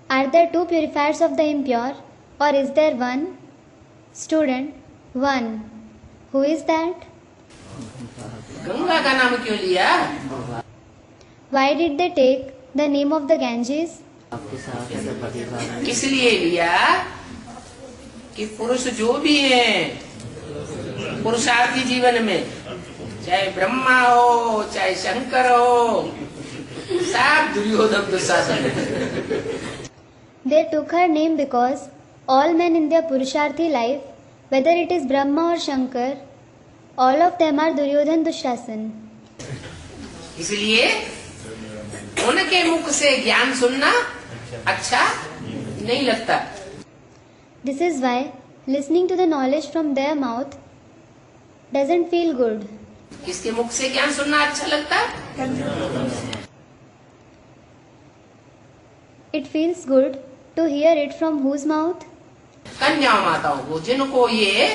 are there 2 purifiers of the impure or is there one? Student, one. Who is that? Ganga का नाम क्यों लिया? Why did they take the name of the Ganges? इसलिए लिया कि पुरुष जो भी हैं पुरुषार्थी जीवन में, चाहे ब्रह्मा हो चाहे शंकर हो, सब Duryodhan Dushasan. They took her name because all men in their Purusharthi life, whether it is Brahma or Shankar, all of them are Duryodhan Dushasan. इसलिए उनके मुख से ज्ञान सुनना अच्छा नहीं लगता। This is why listening to the knowledge from their mouth doesn't feel good. किसके मुख से ज्ञान सुनना अच्छा लगता? It feels good to hear it from whose mouth? कन्या माताओं को, जिनको ये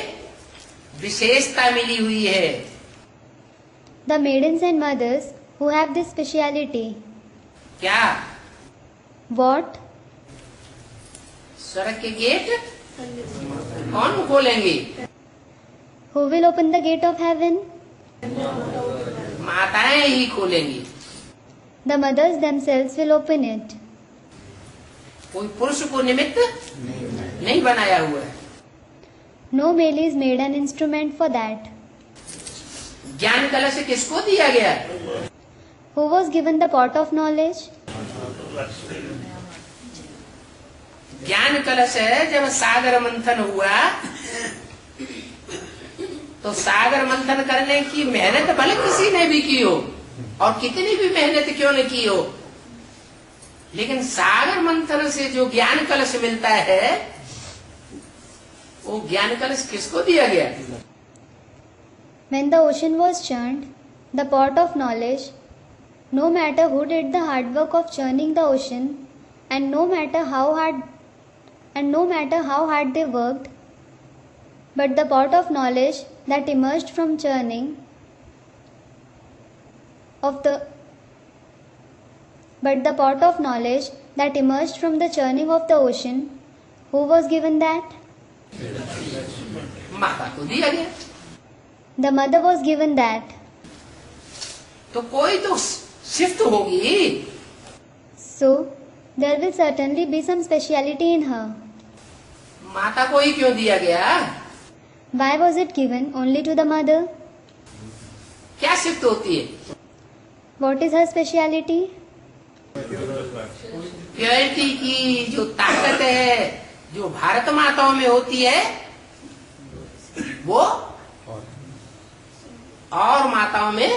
विशेषता मिली हुई है। The maidens and mothers who have this speciality. क्या? What? स्वर्ग के गेट कौन खोलेंगे? Who will open the gate of heaven? माताएं ही खोलेंगी। The mothers themselves will open it. कोई पुरुष को निमित्त नहीं बनाया हुआ है। No male is made an instrument for that. ज्ञान कलश किसको दिया गया? Who was given the pot of knowledge? ज्ञान कलश है जब सागर मंथन हुआ तो सागर मंथन करने की मेहनत भले किसी ने भी की हो और कितनी भी मेहनत क्यों न की हो, लेकिन सागर मंथन से जो ज्ञान कलश मिलता है वो ज्ञान कलश किसको दिया गया? When the ocean was churned, the pot of knowledge, no matter who did the hard work of churning the ocean, and no matter how hard they worked, but the pot of knowledge that emerged from churning of the ocean, who was given that? माता को दिया गया। The mother was given that. तो कोई तो shift होगी। So there will certainly be some speciality in her. माता को ही क्यों दिया गया? Why was it given only to the mother? क्या शिफ्ट होती है? What is her speciality? Purity की जो ताकत है जो भारत माताओं में होती है वो और माताओं में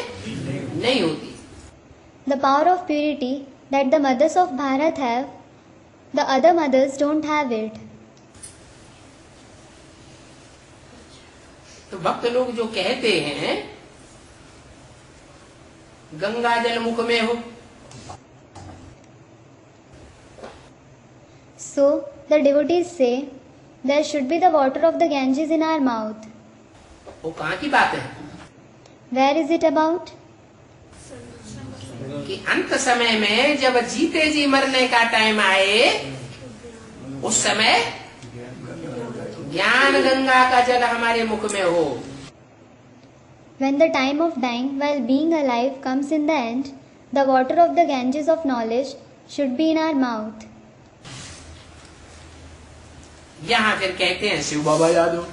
नहीं होती। The power of purity that the mothers of Bharat have, the other mothers don't have it. तो भक्त लोग जो कहते हैं गंगा जल मुख में हो, So the devotees say there should be the water of the Ganges in our mouth. वो कहाँ की बात है? Where is it about? कि अंत समय में जब जीते जी मरने का टाइम आए उस समय ज्ञान गंगा का जल हमारे मुख में हो। When the time of dying while being alive comes in the end, the water of the Ganges of knowledge should be in our mouth. यहाँ फिर कहते हैं शिव बाबा याद हो।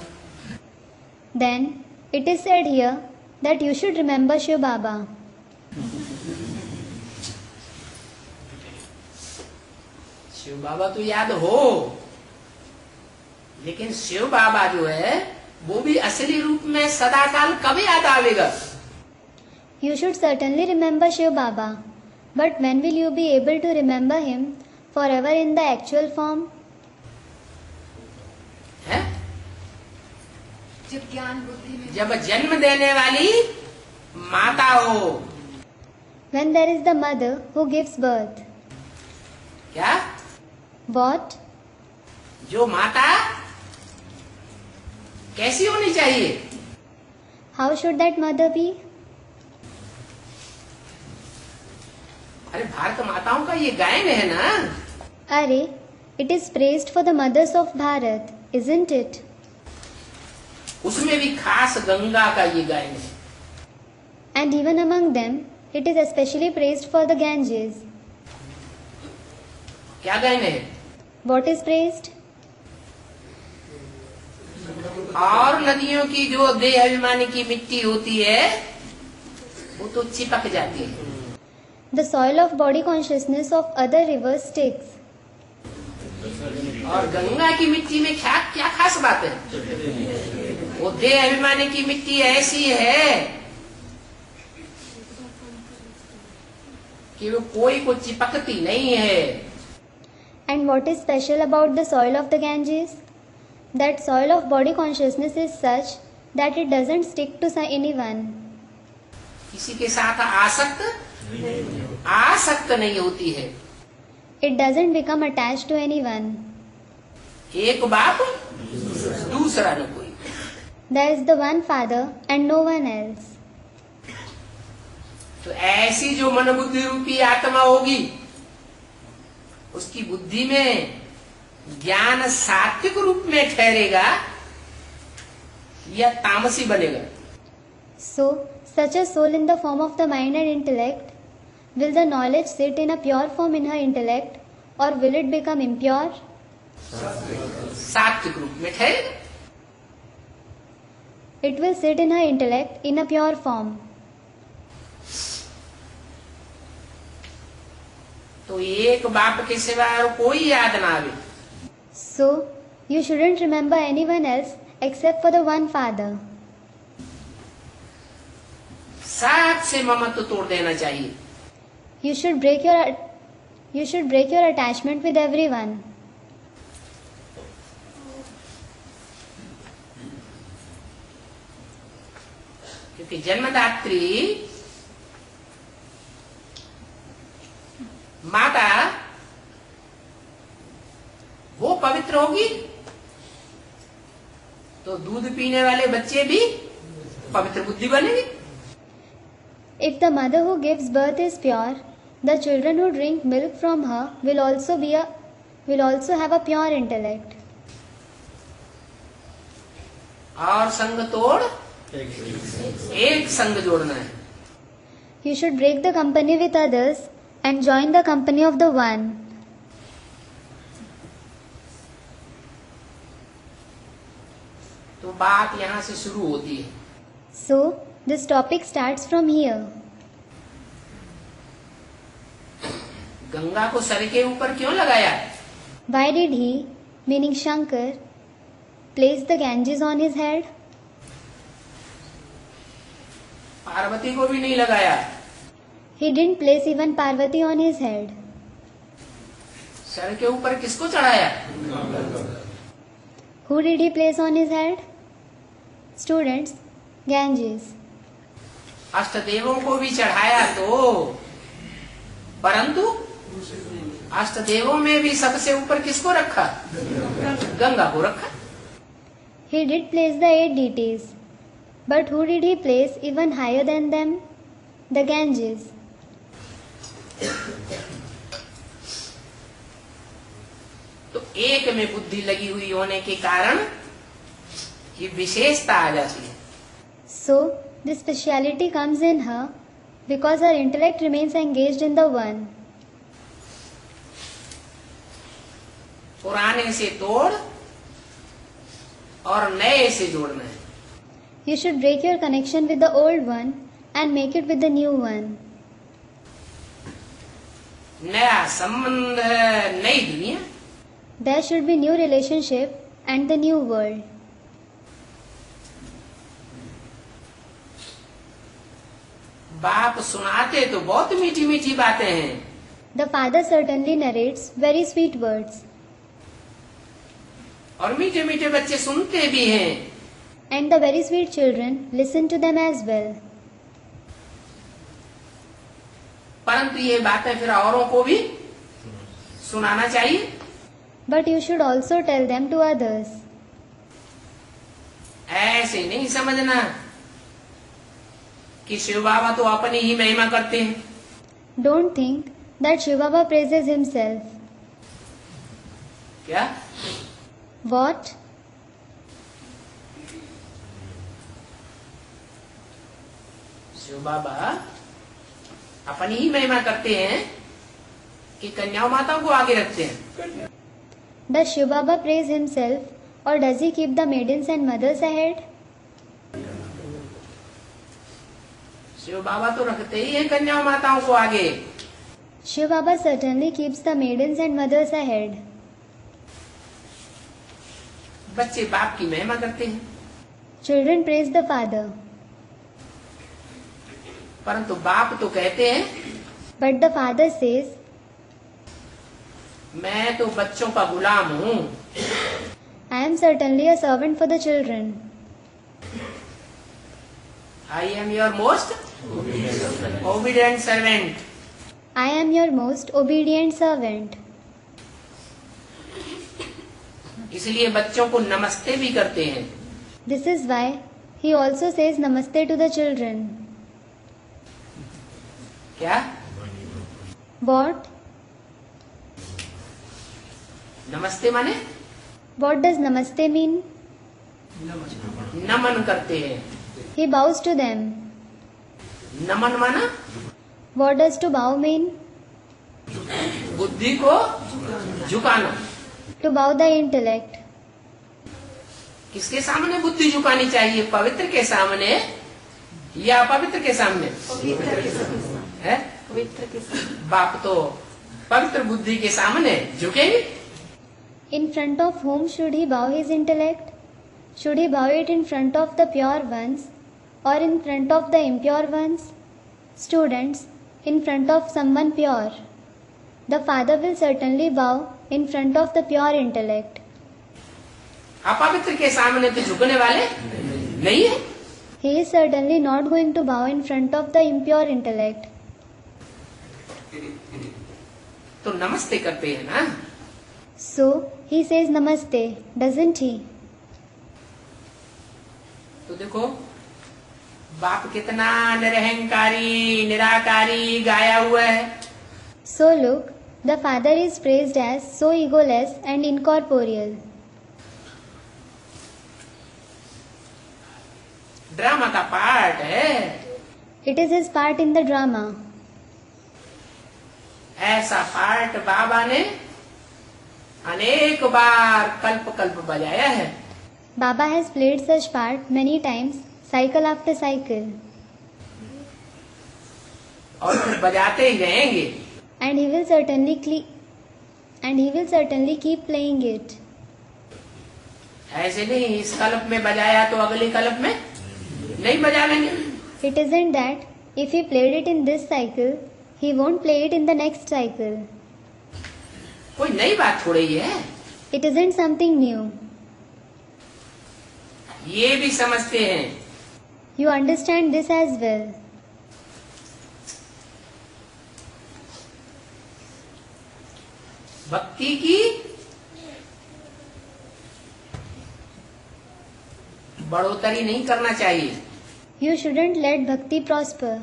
Then it is said here that you should remember Shiv Baba. Shiv बाबा तो याद हो, लेकिन शिव बाबा जो है वो भी असली रूप में सदाकाल कब याद आवेगा? You should certainly remember Shiv Baba, but when will you be able to remember him forever in the actual form? है? जब ज्ञान बुद्धि में जब जन्म देने वाली माता हो। When there is the mother who gives birth. क्या? What? जो माता कैसी होनी चाहिए? How should that mother be? अरे भारत माताओं का ये गायन है ना। Are, it is praised for the mothers of Bharat, isn't it? उसमें भी खास गंगा का ये गायन है। And even among them, it is especially praised for the Ganges. क्या गायन है? What is praised? और नदियों की जो देह अभिमानी की मिट्टी होती है वो तो चिपक जाती है। The soil of body consciousness of other rivers sticks. और गंगा की मिट्टी में क्या क्या खास बात है? वो देह अभिमानी की मिट्टी ऐसी है कि वो कोई को चिपकती नहीं है। And what is special about the soil of the Ganges? That soil of body consciousness is such that it doesn't stick to anyone. किसी के साथ आसक्त नहीं होती है। It doesn't become attached to anyone. एक बाप दूसरा न कोई। There is the one father and no one else. तो ऐसी जो मन बुद्धि रूपी आत्मा होगी उसकी बुद्धि में ज्ञान सात्विक रूप में ठहरेगा या तामसी बनेगा? So, such a soul in the form of the mind and intellect, will the knowledge sit in a pure form in her intellect or will it become impure? सात्विक रूप में ठहरेगा। it will sit in her intellect in a pure form. तो एक बाप के सिवा और कोई याद ना आवे। So, you shouldn't remember anyone else except for the one father. सबसे ममत्व तोड़ देना चाहिए। You should break your attachment with everyone. क्योंकि जन्मदात्री माता वो पवित्र होगी तो दूध पीने वाले बच्चे भी पवित्र बुद्धि बनेंगे। If the mother who gives birth is pure, the children who drink milk from her will also have a pure intellect. और संग तोड़ एक संग जोड़ना है। You should break the company with others and join the company of the one. तो बात यहाँ से शुरू होती है। So, this topic starts from here. Ganga को सर के ऊपर क्यों लगाया? Why did he, meaning Shankar, place the Ganges on his head? Parvati को भी नहीं लगाया। He didn't place even Parvati on his head. Sir के ऊपर किसको चढ़ाया? Who did he place on his head? Students, Ganges. अष्टदेवों को भी चढ़ाया तो, परंतु अष्टदेवों में भी सबसे ऊपर किसको रखा? गंगा को रखा। He did place the 8 deities, but who did he place even higher than them? The Ganges. तो एक में बुद्धि लगी हुई होने के कारण ये विशेषता आ जाती है। So, this speciality comes in her because her intellect remains engaged in the one. पुराने से तोड़ और नए से जोड़ना है। You should break your connection with the old one and make it with the new one. नया संबंध, नई दुनिया। There should be new relationship and the new world. बाप सुनाते तो बहुत मीठी मीठी बातें हैं, The father certainly narrates very sweet words, और मीठे मीठे बच्चे सुनते भी हैं, and the very sweet children listen to them as well. परंतु ये बातें फिर औरों को भी सुनाना चाहिए। But you should also tell them to others. ऐसे नहीं समझना कि शिव बाबा तो अपनी ही महिमा करते हैं। Don't think that Shiv Baba praises himself. क्या? What? शिव बाबा अपनी ही महिमा करते हैं कि कन्याओं माताओं को आगे रखते हैं? Does Shiv Baba praise himself or does he keep the maidens and mothers ahead? Shiv बाबा तो रखते ही हैं कन्याओं माताओं को आगे। Shiv Baba certainly keeps the maidens and mothers ahead. बच्चे बाप की महिमा करते हैं, Children praise the father, परंतु बाप तो कहते हैं but the father says, मैं तो बच्चों का गुलाम हूँ। I am certainly a servant for the children. I am your most obedient servant. I am your most obedient servant. इसलिए बच्चों को नमस्ते भी करते हैं। This is why he also says namaste to the children. क्या? What? नमस्ते माने What does namaste mean? नमन करते हैं। He bows to them. नमन माना What does to bow mean? बुद्धि को झुकाना। To bow the intellect. किसके सामने बुद्धि झुकानी चाहिए, पवित्र के सामने या अपवित्र के सामने? है बाप तो पवित्र बुद्धि के सामने झुकेंगे। In front of whom should he bow his intellect? Should he bow it in front of the pure ones or in front of the impure ones? Students, in front of someone pure. The father will certainly bow in front of the pure intellect. अपवित्र के सामने तो झुकने वाले नहीं है। He is certainly not going to bow in front of the impure intellect. तो नमस्ते करते हैं ना। So, he says namaste, doesn't he? तो देखो बाप कितना निरहंकारी निराकारी गाया हुआ है। So look, the father is praised as so egoless and incorporeal. Drama का पार्ट है। It is his part in the drama. ऐसा पार्ट बाबा ने अनेक बार कल्प कल्प बजाया है। Baba has played such part many times, cycle after cycle, और फिर बजाते ही रहेंगे। and he will certainly keep playing it. ऐसे नहीं इस कल्प में बजाया तो अगले कल्प में नहीं बजा लेंगे। It isn't that if he played it in this cycle, he won't play it in the next cycle. कोई नई बात थोड़ी है। It isn't something new. ये भी समझते हैं। You understand this as well. भक्ति की बढ़ोतरी नहीं करना चाहिए। You shouldn't let bhakti prosper.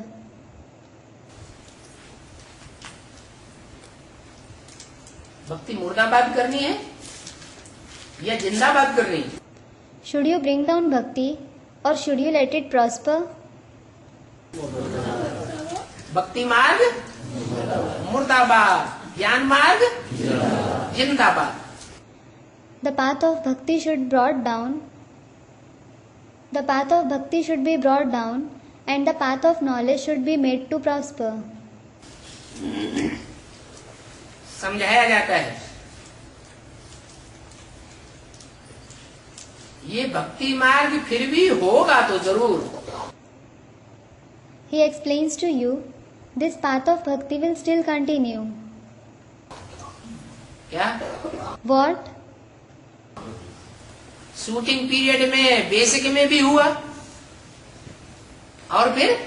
भक्ति मुर्दाबाद करनी है या जिंदाबाद करनी है? Should you bring down bhakti or should you let it prosper? भक्ति मार्ग मुर्दाबाद, ज्ञान मार्ग जिंदाबाद। The path of bhakti should brought down. The path of bhakti should be brought down, and the path of knowledge should be made to prosper. समझाया जाता है ये भक्ति मार्ग फिर भी होगा तो जरूर। He explains to you, this path of bhakti will still continue. क्या What? शूटिंग पीरियड में बेसिक में भी हुआ और फिर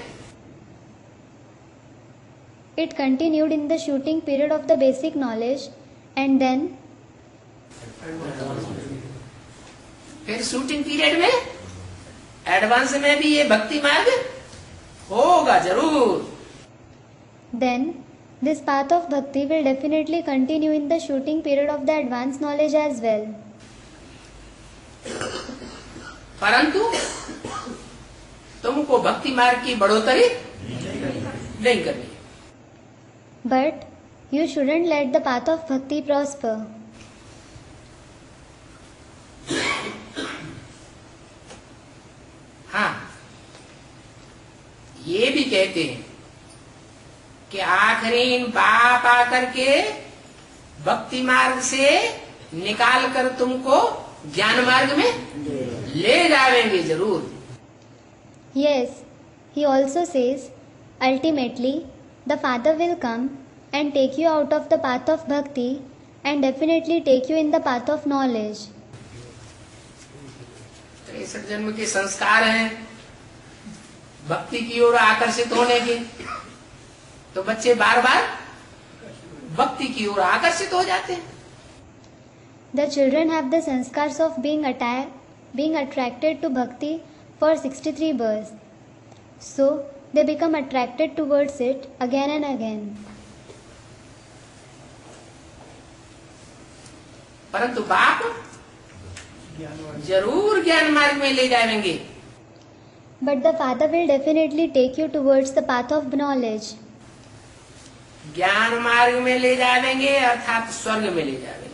It continued in the shooting period of the basic knowledge, and then फिर शूटिंग पीरियड में एडवांस में भी ये भक्ति मार्ग होगा जरूर। this path of bhakti will definitely continue in the shooting period of the advanced knowledge as well. परंतु तुमको भक्ति मार्ग की बढ़ोतरी नहीं करनी। But you shouldn't let the path of bhakti prosper. हाँ, ये भी कहते हैं कि आखिरी बाप आकर के भक्ति मार्ग से निकाल कर तुमको ज्ञान मार्ग में ले जाएंगे जरूर। Yes, he also says, ultimately, the Father will come and take you out of the path of bhakti and definitely take you in the path of knowledge. 63 जन्म के संस्कार हैं भक्ति की ओर आकर्षित होने के, तो बच्चे बार बार भक्ति की ओर आकर्षित हो जाते हैं। The children have the sanskars of being attracted to bhakti for 63 births. So, they become attracted towards it again and again. परंतु बाप जरूर ज्ञान मार्ग में ले जाएंगे। But the Father will definitely take you towards the path of knowledge. ज्ञान मार्ग में ले जाएंगे अर्थात स्वर्ग में ले जाएंगे।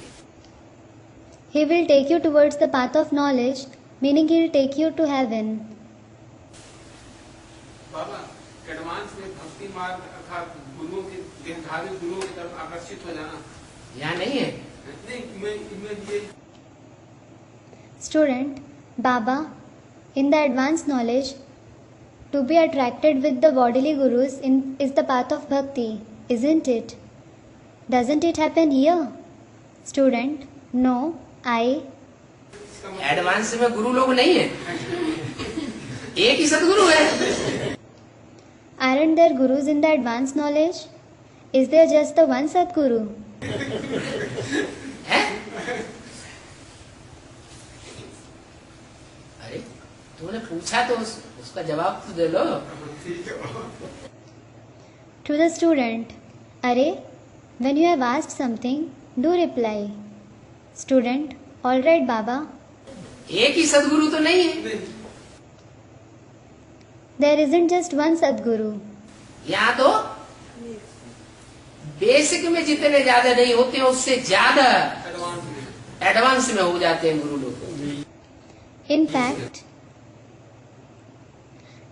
He will take you towards the path of knowledge, meaning he'll take you to heaven. Baba advance में भक्ति मार्ग अर्थात गुरुओं के देहधारी गुरुओं की तरफ आकर्षित हो जाना यहाँ नहीं है। नहीं मैं ये Student, Baba, in the advanced knowledge, to be attracted with the bodily gurus is the path of bhakti, isn't it? Doesn't it happen here? Student, no, advance में गुरु लोग नहीं है, एक ही सदगुरु है। Aren't there gurus in the advanced knowledge? Is there just the one Sadguru? है? अरे तूने पूछा तो उसका जवाब तो दे लो। To the student, Are, when you have asked something, do reply. Student, all right, Baba. एक ही सदगुरु तो नहीं है। There isn't just one Sadguru. यहाँ तो बेसिक में जितने ज्यादा नहीं होते हैं उससे ज्यादा एडवांस में हो जाते हैं गुरु लोग। In fact,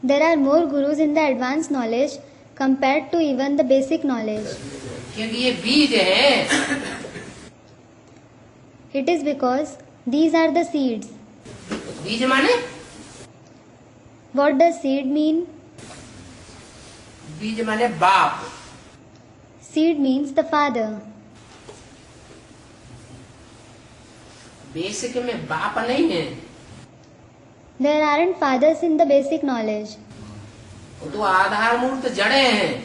there are more gurus in the advanced knowledge compared to even the basic knowledge. क्योंकि ये बीज हैं। It is because these are the seeds. बीज माने What does seed mean? बीज माने बाप। Seed means the father. Basic में बाप नहीं है, There aren't fathers in the basic knowledge. वो तो आधारभूत जड़ें हैं।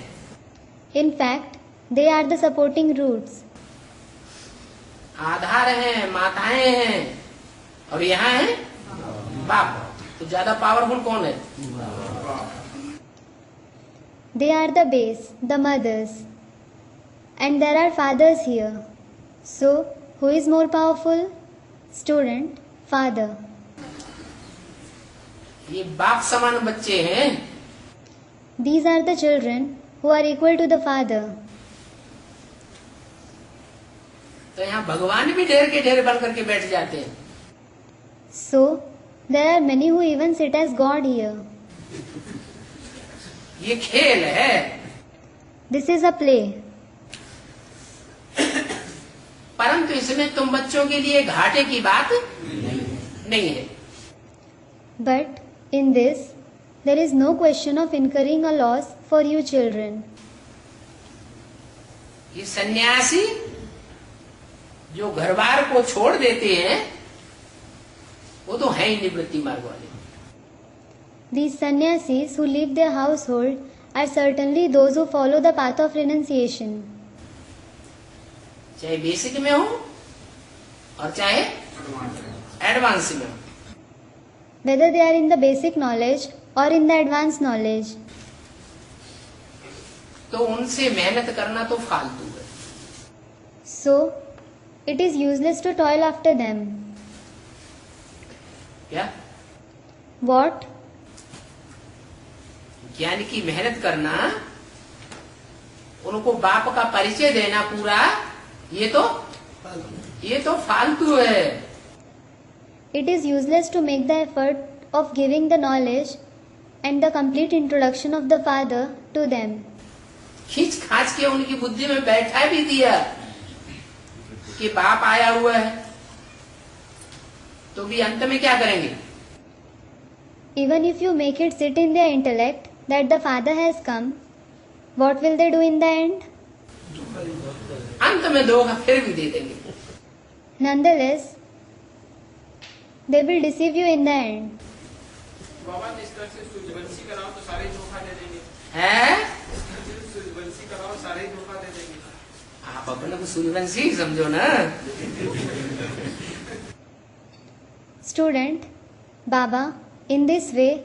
In fact, they are the supporting roots. आधार हैं, माताएं हैं, और यहाँ है बाप। तो ज्यादा पावरफुल कौन है? They are the base, the mothers. And there are fathers here. So, who is more powerful? Student, father. ये बाप समान बच्चे हैं। These are the children who are equal to the father. तो यहाँ भगवान भी ढेर के ढेर बन करके बैठ जाते हैं। So, there are many who even sit as God here. ये खेल है। This is a play. परंतु इसमें तुम बच्चों के लिए घाटे की बात नहीं है। But in this, there is no question of incurring a loss for you children. ये सन्यासी जो घर बार को छोड़ देते हैं वो तो है ही निवृत्ति मार्ग वाले। These sannyasis who leave their household are certainly those who follow the path of renunciation. चाहे बेसिक में हो और चाहे एडवांस में हो। Whether they are in the basic knowledge or in the advanced knowledge. तो उनसे मेहनत करना तो फालतू है। So, it is useless to toil after them. क्या? What? ज्ञान की मेहनत करना, उनको बाप का परिचय देना पूरा, ये तो फालतू है। It is useless to make the effort of giving the knowledge and the complete introduction of the Father to them. खींच खाच के उनकी बुद्धि में बैठा भी दिया कि बाप आया हुआ है, तो भी अंत में क्या करेंगे? Even if you make it sit in their intellect that the Father has come, what will they do in the end? अंत में धोखा फिर भी दे देंगे। Nonetheless, they will deceive you in the end. बाबा ने इस तरह से सूर्यवंशी कराओ तो सारे धोखा दे देंगे। हैं? सूर्यवंशी कराओ सारे धोखा दे देंगे। आप अपने को सूर्यवंशी समझो ना। Student, Baba, in this way,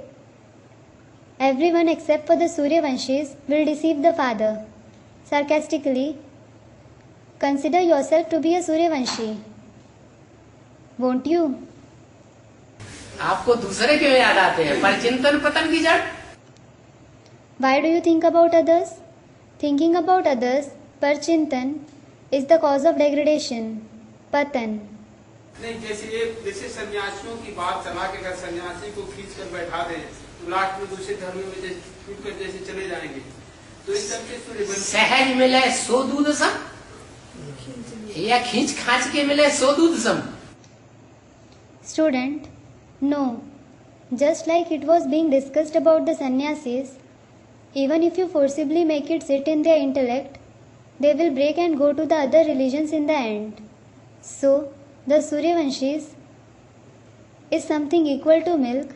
everyone except for the Suryavanshis will deceive the Father. Sarcastically, consider yourself to be a Suryavanshi. Won't you? आपको दूसरे क्यों याद आते हैं? परचिंतन पतन की जड़। Why do you think about others? Thinking about others, parchintan, is the cause of degradation, patan. नहीं, जैसे सन्यासियों की बात चला के अगर सन्यासी को खींच कर बैठा दें तो लास्ट में दूसरे धर्म में छूट कर जैसे चले जाएंगे, तो इस तरह के सूर्य सहज मिले सो दूध सम, या खींच खांच के मिले सो दूध सम? Student, no. Just like it was being discussed about the sannyasis, even if you forcibly make it sit in their intellect, they will break and go to the other religions in the end. So, the Suryavanshis is something equal to milk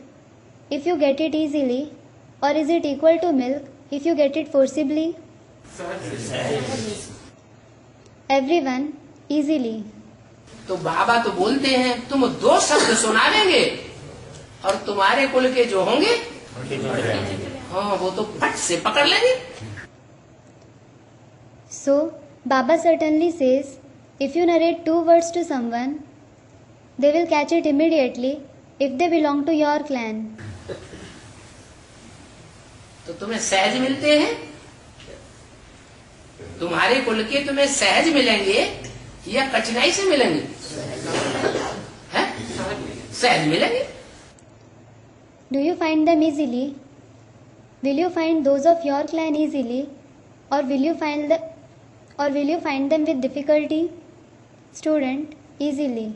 if you get it easily, or is it equal to milk if you get it forcibly? Everyone easily. तो बाबा तो बोलते हैं तुम 2 शब्द सुना देंगे और तुम्हारे कुल के जो होंगे हाँ वो तो फट से पकड़ लेंगे। So, Baba certainly says, if you narrate 2 words to someone, they will catch it immediately if they belong to your clan. तो तुम्हें सहज मिलते हैं, तुम्हारे कुल के तुम्हें सहज मिलेंगे या कठिनाई से मिलेंगे? हैं? सहज मिलेंगे। Do you find them easily? Will you find those of your clan easily, or will you find them with difficulty? Student, easily.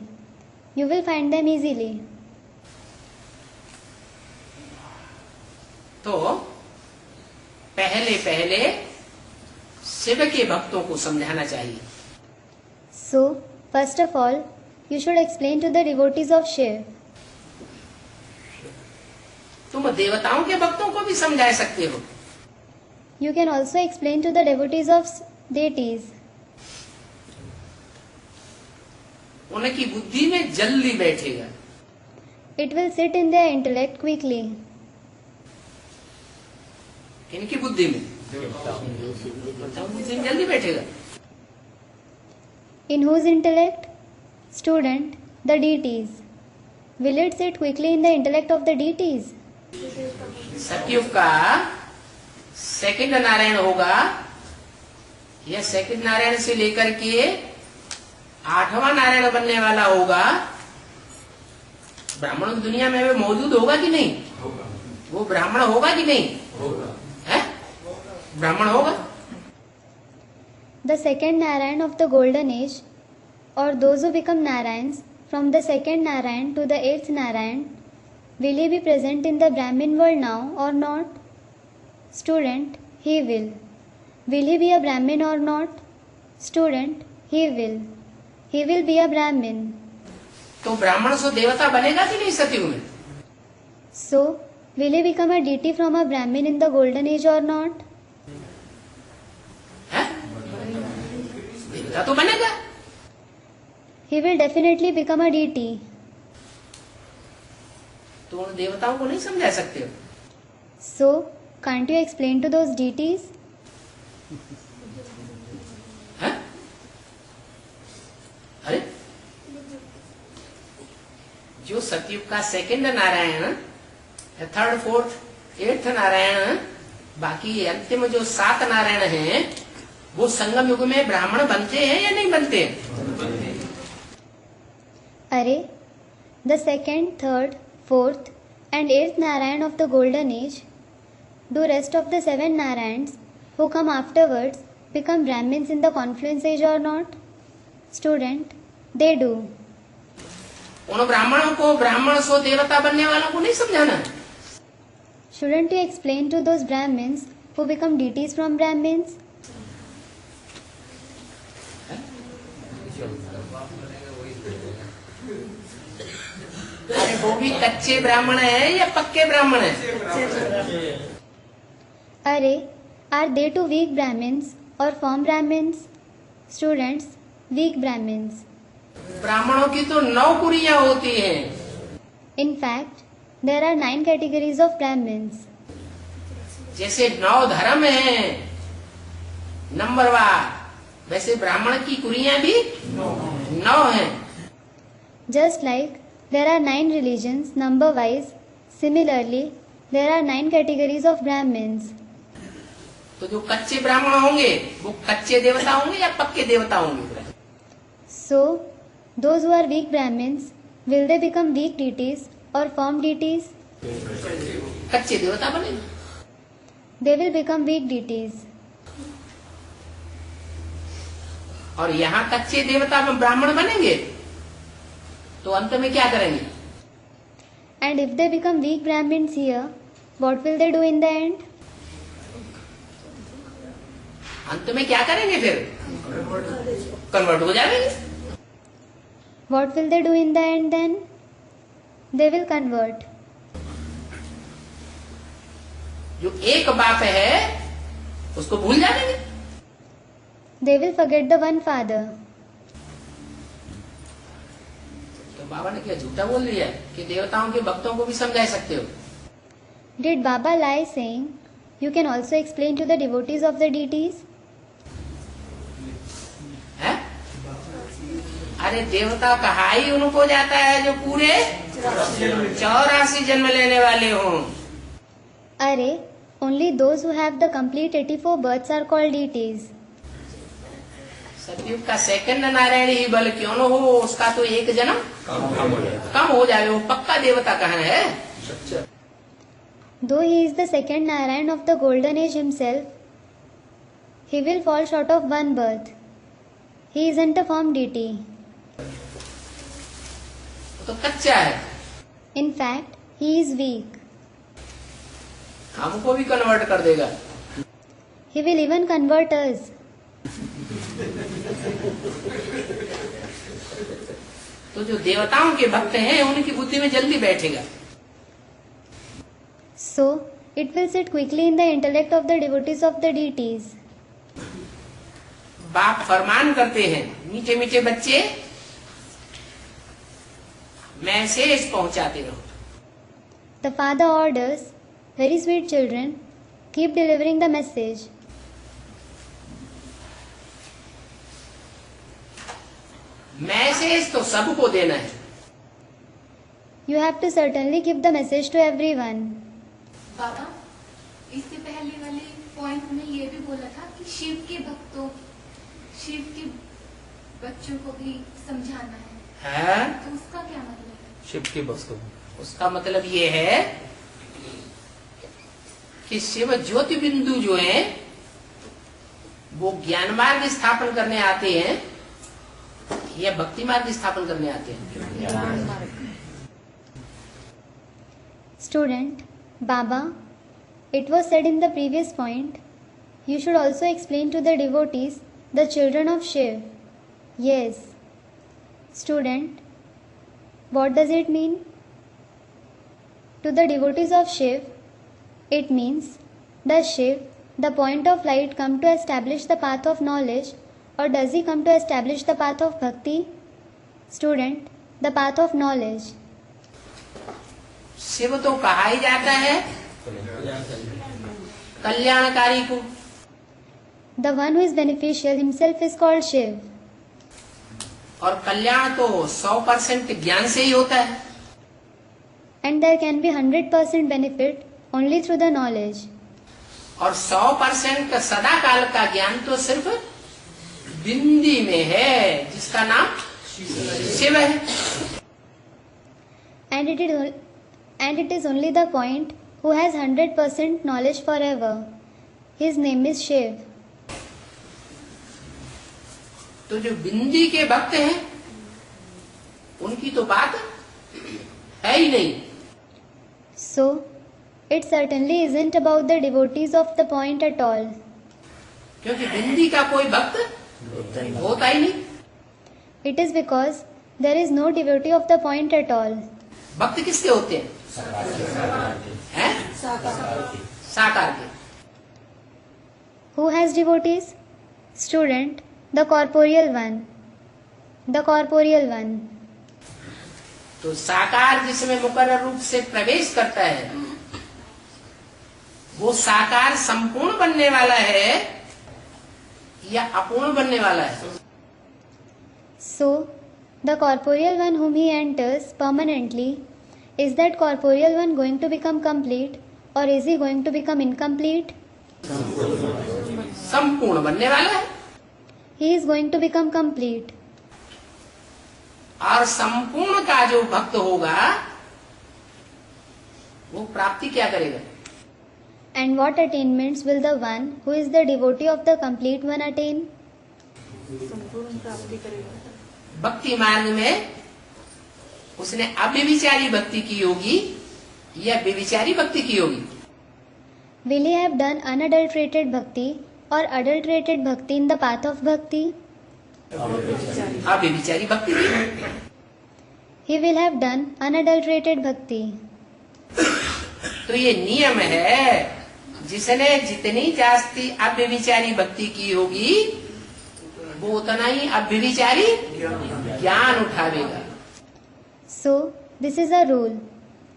You will find them easily. तो पहले शिव के भक्तों को समझाना चाहिए। So, first of all, you should explain to the devotees of Shiv. तुम देवताओं के भक्तों को भी समझा सकते हो। You can also explain to the devotees of deities. उनकी बुद्धि में जल्दी बैठेगा। It will sit in their intellect quickly. इनकी बुद्धि में बुद्धि में जल्दी बैठेगा। In whose intellect? Student, the deities. Will it sit quickly in the intellect of the deities? सतयुग का सेकंड नारायण होगा या सेकंड नारायण से लेकर के 8वां नारायण बनने वाला होगा। ब्राह्मणों की दुनिया में वो मौजूद होगा कि नहीं? वो ब्राह्मण होगा कि नहीं? है? ब्राह्मण होगा। The second Narayan of the golden age, or those who become Narayans from the second Narayan to the 8th Narayan, will he be present in the Brahmin world now or not? Student, he will. Will he be a Brahmin or not? Student, he will. He will be a Brahmin. तो ब्राह्मण से देवता बनेगा कि नहीं सतयुग में? So, will he become a deity from a Brahmin in the golden age or not? है? देवता तो बनेगा। He will definitely become a deity. तो उन देवताओं को नहीं समझा सकते हो। So, can't you explain to those deities? है? अरे जो सतयुग का second Narayan, third, fourth, 8th Narayan, बाकी अंतिम जो 7 नारायण हैं, वो संगम युग में ब्राह्मण बनते हैं या नहीं बनते? Array, the 2nd, 3rd, 4th and 8th Narayan of the golden age, do rest of the 7 Narayans who come afterwards become Brahmins in the confluence age or not? Student, they do. उन ब्राह्मणों को ब्राह्मण सो देवता बनने वालों को नहीं समझाना। Shouldn't you explain to those Brahmins who become deities from Brahmins? अरे वो भी कच्चे ब्राह्मण है या पक्के ब्राह्मण है? Array, are they too weak Brahmins or firm Brahmins? Students, weak Brahmins. ब्राह्मणों की तो 9 कुरियां होती हैं। In fact, there are 9 categories of Brahmins. जैसे 9 धर्म हैं नंबरवार, वैसे ब्राह्मण की कुरियां भी 9 हैं। Just like there are 9 religions number wise, similarly there are 9 categories of Brahmins. तो जो कच्चे ब्राह्मण होंगे वो कच्चे देवता होंगे या पक्के देवता होंगे? So, Those who are weak Brahmins, will they become weak deities or form deities? कच्चे देवता बनेंगे। They will become weak deities. और यहाँ कच्चे देवता में ब्राह्मण बनेंगे तो अंत में क्या करेंगे? And if they become weak Brahmins here, what will they do in the end? अंत में क्या करेंगे फिर? कन्वर्ट हो जाएंगे। What will they do in the end then? They will convert. जो एक बाप है उसको भूल जाएंगे। They will forget the one father. तो बाबा ने क्या झूठा बोल दिया कि देवताओं के भक्तों को भी समझा सकते हो? Did Baba lie saying, you can also explain to the devotees of the deities? है? अरे देवता कहा ही उनको जाता है जो पूरे 84 जन्म लेने वाले हों। Arey, only those who have the complete 84 births are called deities. सतयुग का सेकंड नारायण ही बल क्यों न हो, उसका तो एक जन्म कम हो जाए, वो पक्का देवता कहाँ है? Though he is the second Narayan of the golden age himself, he will fall short of one birth. He isn't a form deity. तो कच्चा है। In fact, he is weak. हमको भी कन्वर्ट कर देगा। He will even convert us. तो जो देवताओं के भक्त हैं उनकी बुद्धि में जल्दी बैठेगा। So, it will sit quickly in the intellect of the devotees of the deities. बाप फरमान करते हैं, मीठे मीठे बच्चे मैसेज पहुंचाते रहो। The father orders, very sweet children, keep delivering the message. Message तो सबको देना है। You have to certainly give the message to everyone. बाबा, इससे पहले वाले पॉइंट में ये भी बोला था कि शिव के भक्तों, शिव के बच्चों को भी समझाना है, तो उसका क्या मतलब है? शिव के भक्तों, उसका मतलब ये है कि शिव ज्योति बिंदु जो है वो ज्ञान मार्ग स्थापन करने आते हैं या भक्ति मार्ग स्थापन करने आते हैं? Student, Baba, it was said in the previous point, you should also explain to the devotees, the children of Shiv. Yes. Student, what does it mean? To the devotees of Shiv, it means, does Shiv, the point of light, come to establish the path of knowledge, or does he come to establish the path of bhakti? Student, the path of knowledge. Shiv तो कहा ही जाता है कल्याणकारी को। The one who is beneficial himself is called Shiv. और कल्याण तो 100% ज्ञान से ही होता है। And there can be 100% benefit only through the knowledge. और 100% का सदा काल का ज्ञान तो सिर्फ बिंदी में है जिसका नाम शिव है। And it is only the point who has 100% knowledge forever. His name is Shiv. तो जो बिंदी के भक्त हैं उनकी तो बात है ही नहीं। So, it certainly isn't about the devotees of the point at all. क्योंकि बिंदी का कोई भक्त होता ही नहीं। It is because there is no devotee of the point at all. भक्त किसके होते हैं? हैं? साकार के। Who has devotees? Student, the corporeal one. The corporeal one. तो साकार जिसमें मुकर्रर रूप से प्रवेश करता है वो साकार संपूर्ण बनने वाला है या अपूर्ण बनने वाला है? So, the corporeal one whom he enters permanently, is that corporeal one going to become complete or is he going to become incomplete? संपूर्ण बनने वाला है। He is going to become complete. और संपूर्ण का जो भक्त होगा वो प्राप्ति क्या करेगा? And what attainments will the one who is the devotee of the complete one attain? भक्ति मार्ग में उसने अव्यभिचारी भक्ति की होगी या व्यभिचारी भक्ति की होगी? Will he have done unadulterated bhakti or adulterated bhakti in the path of bhakti? अव्यभिचारी भक्ति की। He will have done unadulterated bhakti. तो ये नियम है, जिसने जितनी जास्ती अव्यभिचारी भक्ति की होगी वो उतना ही अव्यभिचारी ज्ञान उठावेगा। So, this is a rule.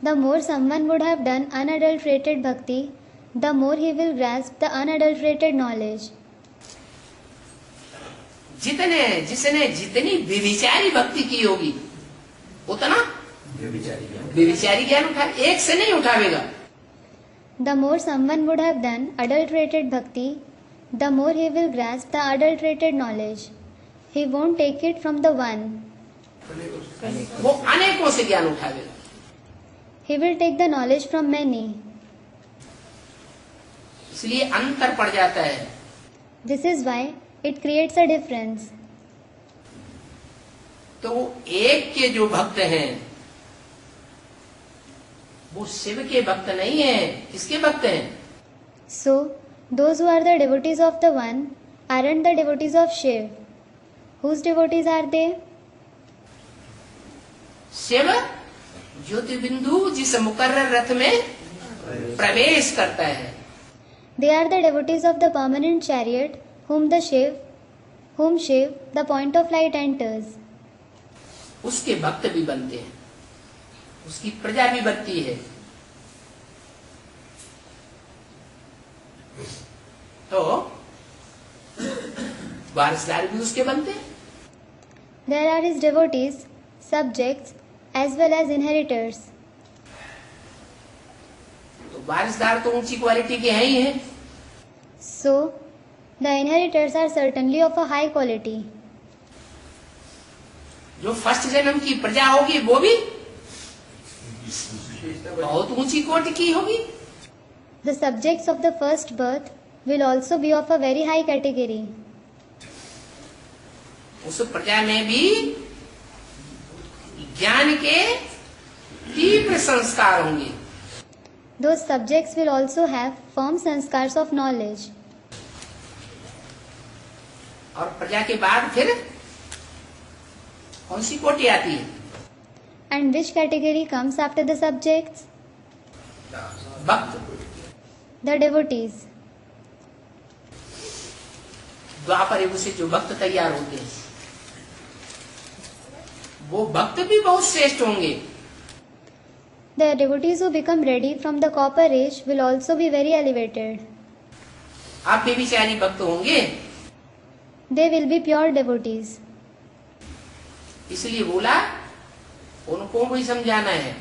The more someone would have done unadulterated bhakti, the more he will grasp the unadulterated knowledge. जिसने जितनी व्यभिचारी भक्ति की होगी उतना व्यभिचारी ज्ञान उठा, एक से नहीं उठावेगा। The more someone would have done adulterated bhakti, the more he will grasp the adulterated knowledge. He won't take it from the one. वो अनेकों से ज्ञान उठावेगा। He will take the knowledge from many. इसलिए अंतर पड़ जाता है। This is why it creates a difference. तो एक के जो भक्त हैं वो शिव के भक्त नहीं है, किसके भक्त हैं? So, those who are the devotees of the one aren't the devotees of Shiv. Whose devotees are they? Shiv ज्योतिबिंदु जिस मुकर्रर रथ में प्रवेश करता है, They are the devotees of the permanent chariot whom Shiv, the point of light, enters. उसके भक्त भी बनते हैं, उसकी प्रजा भी बनती है। तो वारिसदार भी उसके बनते हैं। There are his devotees, subjects, as well as inheritors. तो वारिसदार तो ऊंची क्वालिटी के हैं ही हैं। So, the inheritors are certainly of a high quality. जो फर्स्ट जन्म की प्रजा होगी वो भी बहुत ऊंची कोटि की होगी। The subjects of the first birth will also be of a very high category. उस प्रजा में भी ज्ञान के तीव्र संस्कार होंगे। Those subjects will also have firm sanskars of knowledge. और प्रजा के बाद फिर कौन सी कोटि आती है? And which category comes after the subjects? भक्त। The devotees. द्वापर युग से जो भक्त तैयार होते हैं वो भक्त भी बहुत श्रेष्ठ होंगे। The devotees who become ready from the copper age will also be very elevated. आप व्यभिचारी भक्त होंगे, They will be pure devotees. इसलिए बोला उनको भी समझाना है।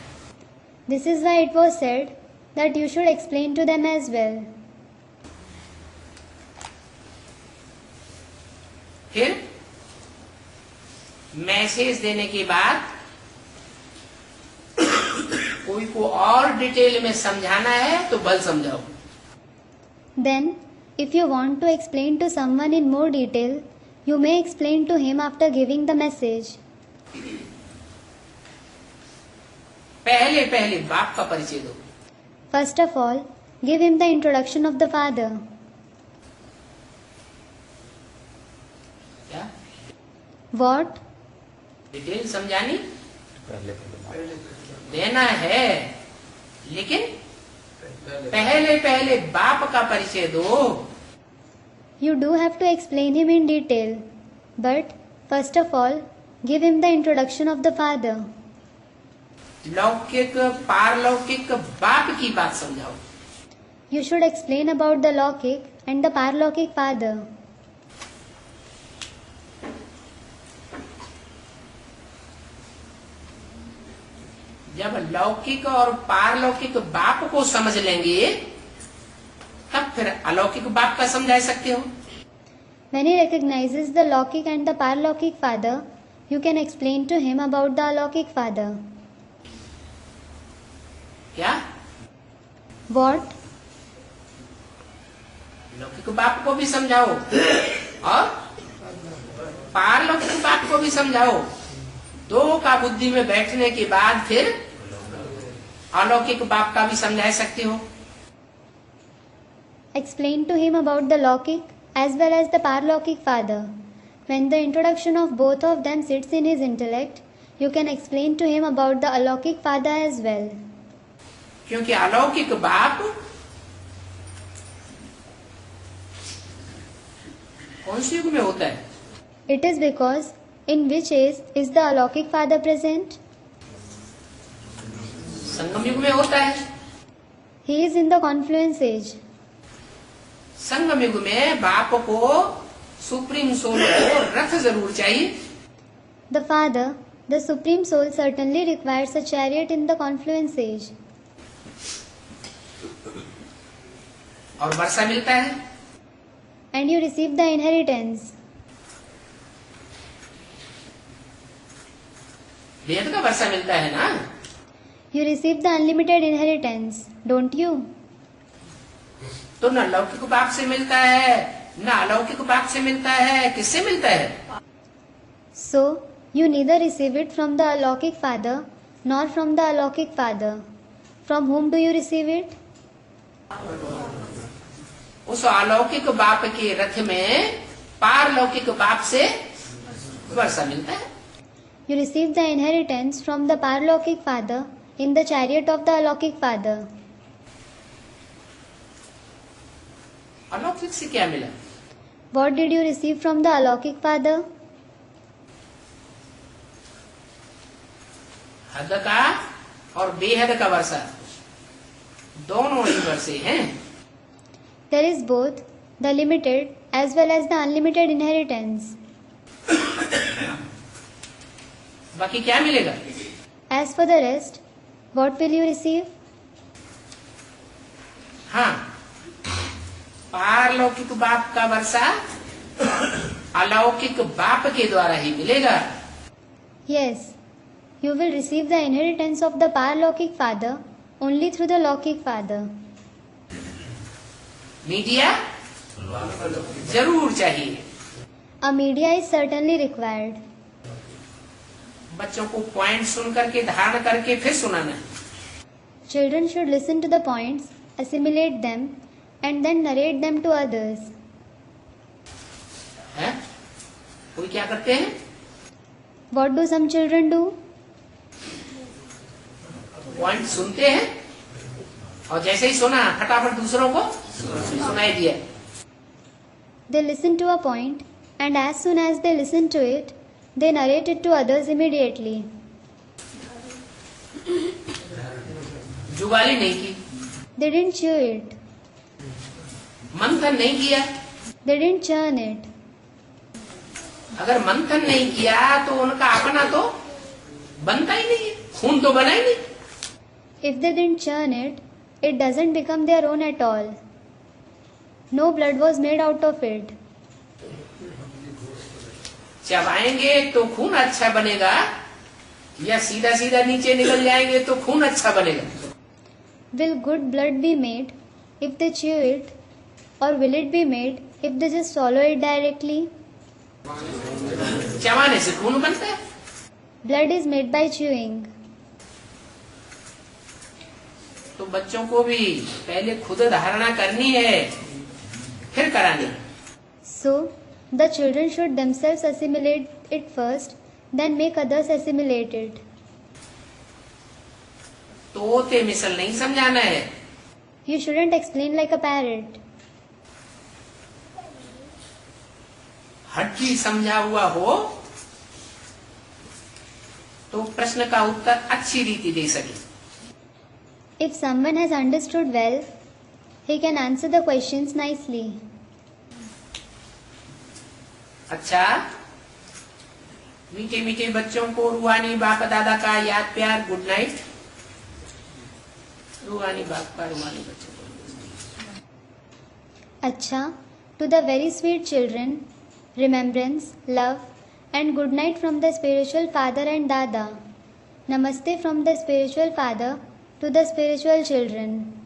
This is why it was said that you should explain to them as well. फिर मैसेज देने के बाद कोई को और डिटेल में समझाना है तो बल समझाओ। Then, if you want to explain to someone in more detail, you may explain to him after giving the message. पहले पहले बाप का परिचय दो। First of all, give him the introduction of the father. क्या What? डिटेल समझानी देना है, लेकिन पहले पहले बाप का परिचय दो। You do have to explain him in detail, but first of all, give him the introduction of the father. लौकिक पारलौकिक बाप की बात समझाओ। You should explain about the Laukik and the Parlokik father. जब लौकिक और पारलौकिक बाप को समझ लेंगे तब फिर अलौकिक बाप का समझा सकते हो। When he recognizes the Laukik and the Parlokik father, you can explain to him about the Alokik Father. क्या? What? लौकिक बाप को भी समझाओ और पारलौकिक बाप को भी समझाओ। दो का बुद्धि में बैठने के बाद फिर अलौकिक बाप का भी समझा सकते हो। Explain to him about the Lokik as well as the Parlokik Father. When the introduction of both of them sits in his intellect, you can explain to him about the Alokik Father as well. क्योंकि अलौकिक बाप कौन से युग में होता है? It is because in which age is the Alokik Father present? संगम युग में होता है। He is in the confluence age. संगम युग में बाप को सुप्रीम सोल को रथ जरूर चाहिए। The Father, the Supreme Soul, certainly requires a chariot in the confluence age. और वर्षा मिलता है। And you receive the inheritance. वेद का वर्षा मिलता है ना? You receive the unlimited inheritance, don't you? तो न लौकिक बाप से मिलता है न अलौकिक बाप से मिलता है, किससे मिलता है? So, you neither receive it from the Alokik Father nor from the Alokik Father. From whom do you receive it? उस अलौकिक बाप के रथ में पारलौकिक बाप से वर्षा मिलता है। You receive the inheritance from the Parlokik Father in the chariot of the Alokik Father. अलौकिक से क्या मिला? What did you receive from the Alokik Father? हद का और बेहद का वर्षा दोनों ही वर्षे हैं। There is both the limited as well as the unlimited inheritance. बाकी क्या मिलेगा? As for the rest, what will you receive? हाँ, पारलौकिक बाप का वर्षा अलौकिक बाप के द्वारा ही मिलेगा। Yes, you will receive the inheritance of the Parlokik Father only through the Lokik Father. Media जरूर चाहिए। A media is certainly required. बच्चों को पॉइंट सुन करके धारण करके फिर सुनाना है। Children should listen to the points, assimilate them, and then narrate them to others. है? कोई क्या करते हैं? What do some children do? Point सुनते हैं और जैसे ही सुना फटाफट दूसरों को सुनाई दिया। They listen to a point, and as soon as they listen to it, they narrate it to others immediately. जुगाली नहीं की, They didn't chew it. मंथन नहीं किया। They didn't churn it. अगर मंथन नहीं किया तो उनका अपना तो बनता ही नहीं है, खून तो बना ही नहीं। If they didn't churn it, it doesn't become their own at all. No blood was made out of it. चबाएंगे तो खून अच्छा बनेगा या सीधा सीधा नीचे निकल जाएंगे तो खून अच्छा बनेगा? Will good blood be made if they chew it, or will it be made if they just swallow it directly? चबाने से खून बनता है। Blood is made by chewing. तो बच्चों को भी पहले खुद धारणा करनी है फिर करानी है। So, the children should themselves assimilate it first, then make others assimilate it. तोते मिसल नहीं समझाना है। You shouldn't explain like a parrot. हड्डी समझा हुआ हो तो प्रश्न का उत्तर अच्छी रीति दे सके। If someone has understood well, he can answer the questions nicely. अच्छा, मीठे मीठे बच्चों को रूहानी बाप दादा का याद प्यार गुड नाइट। रूहानी बाप का रूहानी बच्चों को। Acha, to the very sweet children, remembrance, love, and good night from the spiritual father and Dada. Namaste from the spiritual father to the spiritual children.